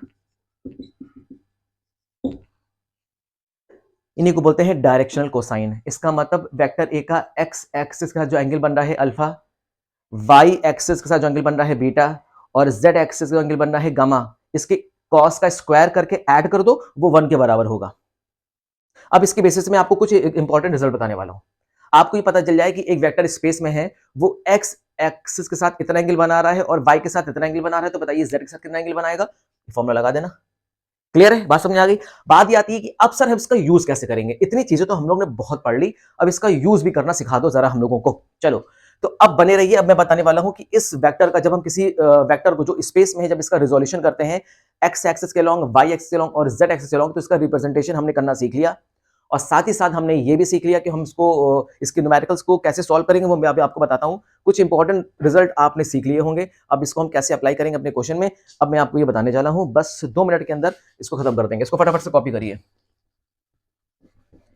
इन्हीं को बोलते हैं डायरेक्शनल कोसाइन। इसका मतलब वेक्टर ए का एक्स एक्सिस का जो एंगल बन रहा है अल्फा, वाई एक्सिस के साथ जो एंगल बन रहा है बीटा, और जेड एक्सिस का एंगल बन रहा है गामा, इसके कॉस का स्क्वायर करके ऐड कर दो, वो 1 के बराबर होगा। अब इसके बेसिस में आपको कुछ इंपॉर्टेंट रिजल्ट बताने वाला हूं। आपको ये पता चल जाए कि एक वेक्टर स्पेस में है, वो एक्स एक्सिस के साथ इतना एंगल बना रहा है और वाई के साथ इतना एंगल बना रहा है, तो बताइए जेड के साथ कितना एंगल बनाएगा, फॉर्मूला लगा देना। क्लियर है, बात समझ आ गई। बात ये आती है कि अब सर हम इसका यूज कैसे करेंगे। इतनी चीजें तो हम लोग ने बहुत पढ़ ली, अब इसका यूज भी करना सिखा दो जरा हम लोगों को। चलो तो अब बने रहिए, अब मैं बताने वाला हूं कि इस वेक्टर का, जब हम किसी वेक्टर को जो स्पेस में है, जब इसका रिजोल्यूशन करते हैं एक्स एक्सिस के लॉन्ग, वाई एक्सिस के लॉन्ग और जेड एक्सिस के लॉन्ग, तो इसका रिप्रेजेंटेशन हमने करना सीख लिया। और साथ ही साथ हमने ये भी सीख लिया कि हम इसको इसके न्यूमेरिकल्स को कैसे सॉल्व करेंगे, वो मैं अभी आपको बताता हूँ। कुछ इंपॉर्टेंट रिजल्ट आपने सीख लिए होंगे, अब इसको हम कैसे अप्लाई करेंगे अपने क्वेश्चन में, अब मैं आपको ये बताने जा रहा हूँ। बस 2 मिनट के अंदर इसको खत्म कर देंगे। इसको फटाफट से कॉपी करिए,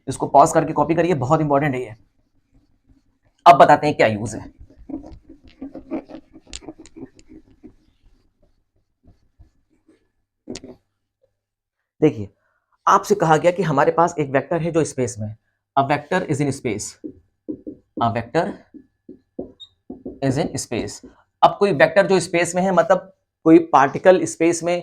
इसको पॉज करके कॉपी करिए, बहुत इंपॉर्टेंट है ये। अब बताते हैं क्या यूज है। देखिए आपसे कहा गया कि हमारे पास एक वेक्टर है जो स्पेस में है। A vector is in space, a vector is in space. अब कोई वेक्टर जो स्पेस में है, मतलब कोई पार्टिकल स्पेस में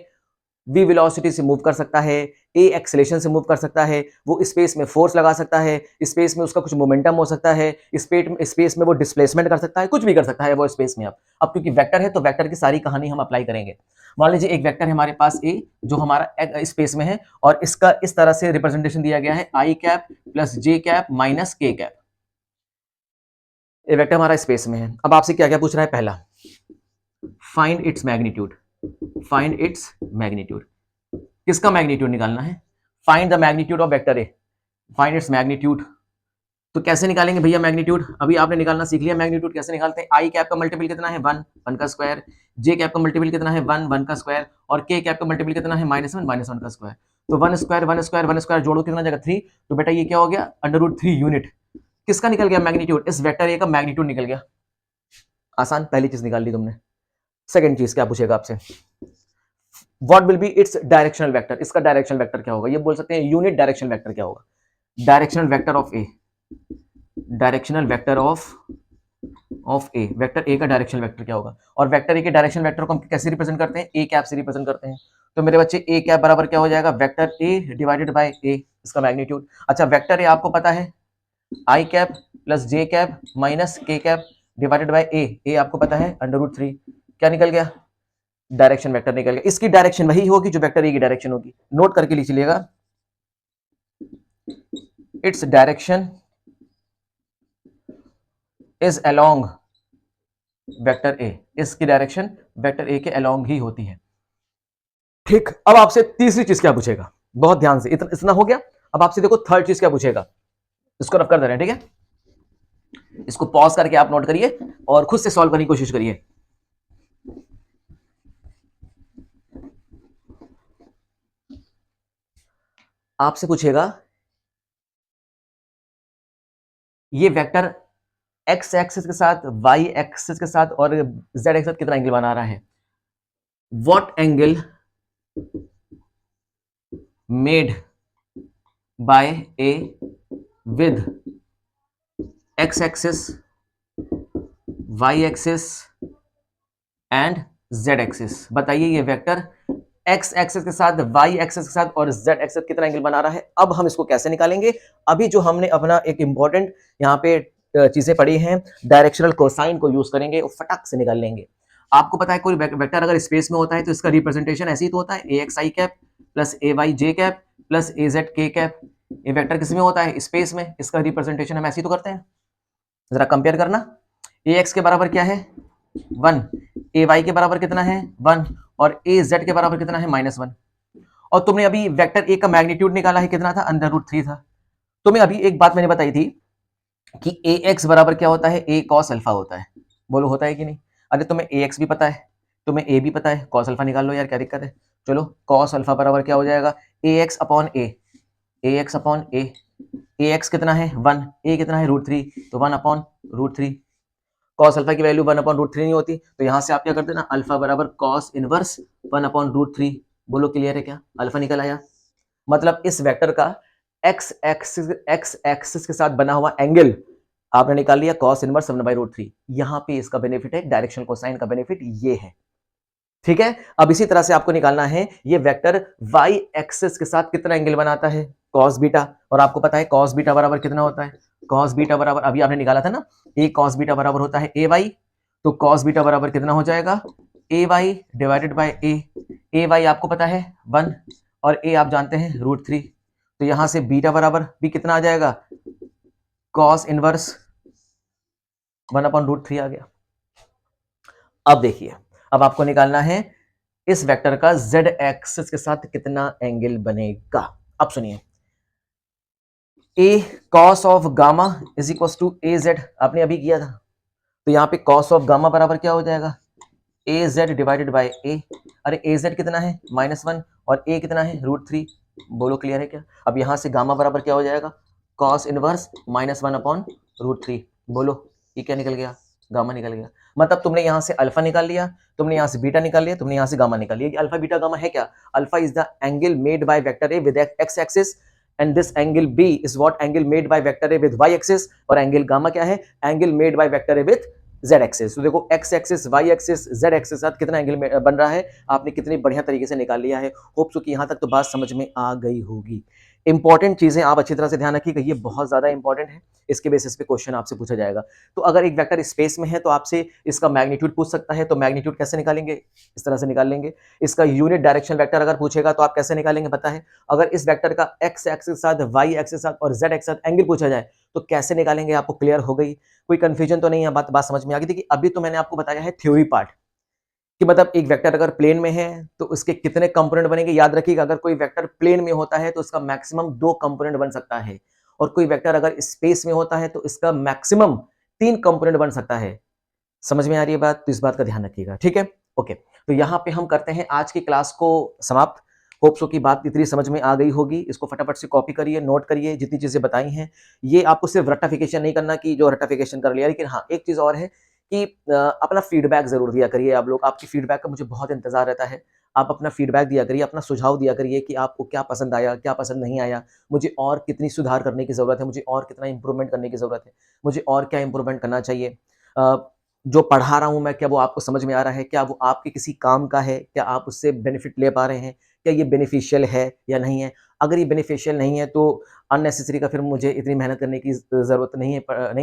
v वेलोसिटी से मूव कर सकता है, a एक्सेलेरेशन से मूव कर सकता है, वो स्पेस में फोर्स लगा सकता है, स्पेस में उसका कुछ मोमेंटम हो सकता है, स्पेस में वो डिस्प्लेसमेंट कर सकता है, कुछ भी कर सकता है वो स्पेस में। अब क्योंकि वेक्टर है तो वेक्टर की सारी कहानी हम अप्लाई करेंगे। मान लीजिए एक वेक्टर है हमारे पास a, जो हमारा स्पेस में है, और इसका इस तरह से रिप्रेजेंटेशन दिया गया है i cap plus j cap minus k cap. ये वेक्टर हमारा स्पेस में है। अब आपसे क्या क्या पूछ रहा है, पहला find its magnitude, find its magnitude. किसका मैग्नीट्यूड निकालना है, find the magnitude of vector A, find its magnitude. तो कैसे निकालेंगे भैया मैग्नीट्यूड, अभी आपने निकालना सीख लिया मैग्नीट्यूड कैसे निकालते हैं। आई कैप का मल्टीपल कितना है 1, 1 का स्क्वायर, जे कैप का मल्टीपल कितना है 1, 1 का स्क्वायर, और के कैप का मल्टीपल कितना है -1, -1 का स्क्वायर। तो 1 स्क्वायर 1 स्क्वायर 1 स्क्वायर जोड़ो कितना जगह 3, तो बेटा ये क्या हो गया √3 यूनिट। किसका निकल गया मैग्नीट्यूड, इस वेक्टर ए का मैग्नीट्यूड निकल गया। आसान, पहली चीज निकाल ली तुमने। सेकंड चीज क्या पूछेगा आपसे, what will B it's directional vector, इसका डायरेक्शनल वेक्टर क्या होगा, ये बोल सकते हैं यूनिट डायरेक्शनल वेक्टर क्या होगा, directional vector of A. Directional vector of A, vector A का डायरेक्शनल वेक्टर क्या होगा, और वेक्टर ए के डायरेक्शनल वेक्टर को हम कैसे रिप्रेजेंट करते हैं, ए कैप से रिप्रेजेंट करते हैं। तो मेरे बच्चे ए कैप बराबर क्या हो जाएगा, वेक्टर ए डिवाइडेड बाय ए, इसका मैग्नीट्यूड। अच्छा, वेक्टर ए आपको पता है आई कैप प्लस जे कैप माइनस के कैप डिवाइडेड बाय ए आपको पता है √3, क्या निकल गया, डायरेक्शन वेक्टर निकल गया। इसकी डायरेक्शन वही होगी जो वेक्टर ए की डायरेक्शन होगी, नोट करके लिख लीजिएगा, its direction is along vector A, इसकी डायरेक्शन वेक्टर ए के अलोंग ही होती है। ठीक, अब आपसे तीसरी चीज क्या पूछेगा, बहुत ध्यान से, इतना हो गया। अब आपसे देखो थर्ड चीज क्या पूछेगा, इसको रफ कर दे रहे हैं, ठीक है। इसको पॉज करके आप नोट करिए और खुद से सॉल्व करने की कोशिश करिए। आपसे पूछेगा ये वेक्टर एक्स एक्सिस के साथ, वाई एक्सिस के साथ और जेड एक्सिस कितना एंगल बना रहा है, what angle made by A with X axis, Y axis and Z axis. बताइए ये वेक्टर एक्स एक्सिस के साथ, वाई एक्सिस के साथ और जेड एक्सिस कितना एंगल बना रहा है। अब हम इसको कैसे निकालेंगे, अभी जो हमने अपना एक इंपॉर्टेंट यहाँ पे चीजें पढ़ी हैं, डायरेक्शनल कोसाइन को यूज करेंगे और फटाक से निकाल लेंगे। आपको पता है कोई वेक्टर अगर स्पेस में होता है तो इसका रिप्रेजेंटेशन ऐसे ही तो होता है, A x i cap plus A y j cap plus A Z के कैप। ये वेक्टर किस में होता है, स्पेस में, इसका रिप्रेजेंटेशन हम ऐसे ही तो करते हैं। जरा कंपेयर करना, ए एक्स के बराबर क्या है 1, ए वाई के बराबर कितना है 1 और ए जेड के बराबर कितना है -1। और तुमने अभी वेक्टर ए का मैग्नीट्यूड निकाला है, कितना था, √3 था। तुम्हें अभी एक बात मैंने बताई थी कि ए एक्स बराबर क्या होता है, ए कॉस अल्फा होता है। बोलो होता है कि नहीं। अरे तुम्हें ए एक्स भी पता है, तुम्हें ए भी पता है, कॉस अल्फा निकाल लो यार, क्या दिक्कत है। चलो, कॉस अल्फा बराबर क्या हो जाएगा, ए एक्स अपॉन ए, ए एक्स अपॉन ए एक्स कितना है 1, ए कितना है √3, तो 1 अपॉन √3। कॉस अल्फा की वैल्यू 1 अपॉन √3 नहीं होती, तो यहां से आप क्या करते ना, अल्फा बराबर कॉस इनवर्स 1 अपॉन √3। बोलो क्लियर है क्या, अल्फा निकल आया। मतलब इस वेक्टर का एक्स एक्सिस के साथ बना हुआ एंगल आपने निकाल लिया कॉस इनवर्स 1/√3। यहां पे इसका बेनिफिट है, डायरेक्शनल कोसाइन का बेनिफिट ये है, ठीक है। अब इसी तरह से आपको निकालना है ये वेक्टर वाई एक्सिस के साथ कितना एंगल बनाता है, कॉस बीटा। और आपको पता है कॉस बीटा बराबर कितना होता है, कॉस बीटा बराबर अभी आपने निकाला था ना, ए कॉस बीटा बराबर होता है ए वाई। तो कॉस बीटा बराबर कितना हो जाएगा, A y divided by A y आपको पता है 1 और ए आप जानते हैं √3। तो यहां से बीटा बराबर भी कितना आ जाएगा, कॉस इनवर्स 1/√3 आ गया। अब देखिए, अब आपको निकालना है इस वेक्टर का z एक्सिस के साथ कितना एंगल बनेगा। अब सुनिए, a cos of gamma is equal to A Z, आपने अभी किया था। तो यहाँ पे cos ऑफ गामा बराबर क्या हो जाएगा, ए जेड डिवाइडेड बाई ए। अरे ए जेड कितना है -1 और a कितना है √3। बोलो क्लियर है क्या। अब यहाँ से गामा बराबर क्या हो जाएगा, cos इनवर्स -1 अपॉन √3। बोलो ये क्या निकल गया, गामा निकल गया। मतलब तुमने यहाँ से अल्फा निकाल लिया, तुमने यहाँ से बीटा निकाल लिया, तुमने यहाँ से गामा निकाल लिया। अल्फा बीटा गामा है क्या, alpha is the angle made by vector A with X axis and this angle B is what angle made by vector A with Y axis, और एंगल गामा क्या है, angle made by vector A with Z axis. तो देखो X axis, Y axis, Z axis साथ कितना angle बन रहा है, आपने कितनी बढ़िया तरीके से निकाल लिया है। होप सो कि यहाँ तक तो बात समझ में आ गई होगी। इंपॉर्टेंट चीजें आप अच्छी तरह से ध्यान रखिएगा, ये बहुत ज्यादा इंपॉर्टेंट है, इसके बेसिस पे क्वेश्चन आपसे पूछा जाएगा। तो अगर एक वेक्टर स्पेस में है तो आपसे इसका मैग्नीट्यूड पूछ सकता है, तो मैग्नीट्यूड कैसे निकालेंगे, इस तरह से निकाल लेंगे। इसका यूनिट डायरेक्शन वेक्टर अगर पूछेगा तो आप कैसे निकालेंगे पता है, अगर इस वेक्टर का एक्स एक्सिस के साथ, वाई एक्सिस के साथ और जेड एक्सिस के साथ एंगल पूछा जाए तो कैसे निकालेंगे, आपको क्लियर हो गई, कोई कंफ्यूजन तो नहीं है, बात समझ में आ गई। देखिए अभी तो मैंने आपको बताया है थ्योरी पार्ट कि मतलब एक वेक्टर अगर प्लेन में है तो उसके कितने कंपोनेंट बनेंगे। याद रखिएगा, अगर कोई वेक्टर प्लेन में होता है तो उसका मैक्सिमम 2 कंपोनेंट बन सकता है, और कोई वेक्टर अगर स्पेस में होता है तो इसका मैक्सिमम 3 कंपोनेंट बन सकता है। समझ में आ रही है बात, तो इस बात का ध्यान रखिएगा, ठीक है। ओके, तो यहाँ पे हम करते हैं आज की क्लास को समाप्त। होप्सो की बात इतनी समझ में आ गई होगी, इसको फटाफट से कॉपी करिए, नोट करिए जितनी चीजें बताई हैं। ये आपको सिर्फ रट्टाफिकेशन नहीं करना कि जो रट्टाफिकेशन कर लिया, लेकिन हाँ एक चीज और है कि अपना फीडबैक जरूर दिया करिए आप लोग। आपकी फीडबैक का मुझे बहुत इंतजार रहता है, आप अपना फीडबैक दिया करिए, अपना सुझाव दिया करिए कि आपको क्या पसंद आया, क्या पसंद नहीं आया, मुझे और कितनी सुधार करने की ज़रूरत है, मुझे और कितना इम्प्रूवमेंट करने की ज़रूरत है, मुझे और क्या इम्प्रूवमेंट करना चाहिए। जो पढ़ा रहा हूँ मैं, क्या वो आपको समझ में आ रहा है? क्या वो आपके किसी काम का है? क्या आप उससे बेनिफिट ले पा रहे हैं? क्या ये बेनिफिशियल है या नहीं है? अगर ये बेनिफिशियल नहीं है तो अननेसेसरी का फिर मुझे इतनी मेहनत करने की ज़रूरत नहीं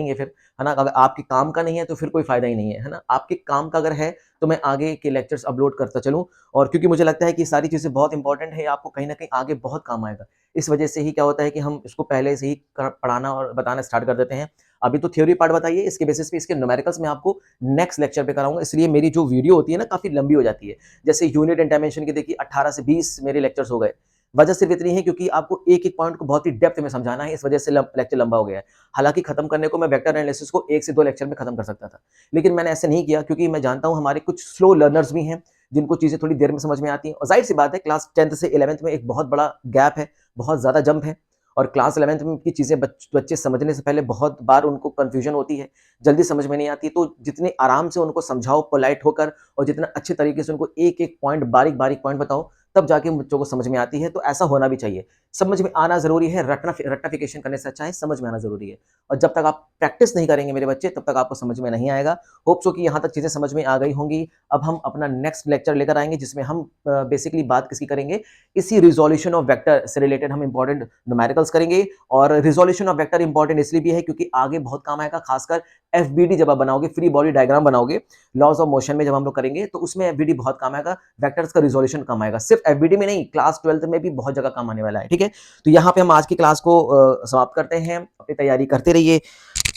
है फिर, है ना? अगर आपके काम का नहीं है तो फिर कोई फ़ायदा ही नहीं है ना? आपके काम का अगर है तो मैं आगे के लेक्चर्स अपलोड करता चलूँ, और क्योंकि मुझे लगता है कि ये सारी चीज़ें बहुत इंपॉर्टेंट है, आपको कहीं न कहीं आगे बहुत काम आएगा। इस वजह से ही क्या होता है कि हम इसको पहले से ही क पढ़ाना और बताना स्टार्ट कर देते हैं। अभी तो थ्योरी पार्ट बताइए, इसके बेसिस पे इसके न्यूमेरिकल्स मैं आपको नेक्स्ट लेक्चर पे कराऊँगा, इसलिए मेरी जो वीडियो होती है ना काफ़ी लंबी हो जाती है। जैसे यूनिट एंड डायमेंशन के देखिए 18 से 20 मेरे लेक्चर्स हो गए। वजह सिर्फ इतनी है क्योंकि आपको एक-एक पॉइंट को बहुत ही डेप्थ में समझाना है, इस वजह से लेक्चर लंबा हो गया है। हालाँकि खत्म करने को मैं वेक्टर एनालिसिस को 1 से 2 लेक्चर में खत्म कर सकता था। लेकिन मैंने ऐसा नहीं किया क्योंकि मैं जानता हूँ हमारे कुछ स्लो लर्नर्स भी हैं, जिनको चीज़ें थोड़ी देर में समझ में आती हैं, और ज़ाहिर-सी बात है क्लास 10th से 11th में एक बहुत बड़ा गैप है, बहुत ज़्यादा जंप है, और क्लास 11th में की चीज़ें बच्चे समझने से पहले बहुत बार उनको कन्फ्यूजन होती है, जल्दी समझ में नहीं आती। तो जितने आराम से उनको समझाओ पोलाइट होकर, और जितना अच्छे तरीके से उनको एक-एक पॉइंट बारीक-बारीक पॉइंट बताओ, तब जाके बच्चों को समझ में आती है। तो ऐसा होना भी चाहिए। समझ में आना ज़रूरी है, रट्टाफिकेशन करने से अच्छा है समझ में आना ज़रूरी है। और जब तक आप प्रैक्टिस नहीं करेंगे मेरे बच्चे, तब तक आपको समझ में नहीं आएगा। होप सो कि यहाँ तक चीज़ें समझ में आ गई होंगी। अब हम अपना नेक्स्ट लेक्चर लेकर आएँगे, जिसमें हम बेसिकली बात किसकी करेंगे, इसी रिज़ॉल्यूशन ऑफ वेक्टर से रिलेटेड हम इम्पोर्टेंट न्यूमेरिकल्स करेंगे। और रिज़ॉल्यूशन ऑफ वेक्टर इम्पोर्टेंट इसलिए भी है क्योंकि आगे बहुत काम आएगा, खासकर एफबीडी जब आप बनाओगे, फ्री बॉडी डायग्राम बनाओगे, लॉज़ ऑफ मोशन में जब हम लोग करेंगे, तो उसमें एफबीडी बहुत काम आएगा, वेक्टर्स का रिज़ॉल्यूशन काम आएगा। सिर्फ एफबीडी में नहीं, क्लास 12th में भी बहुत जगह काम आने वाला है, ठीक है? तो यहाँ पे हम आज की क्लास को समाप्त करते हैं। अपनी तैयारी करते रहिए,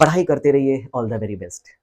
पढ़ाई करते रहिए। All the very best.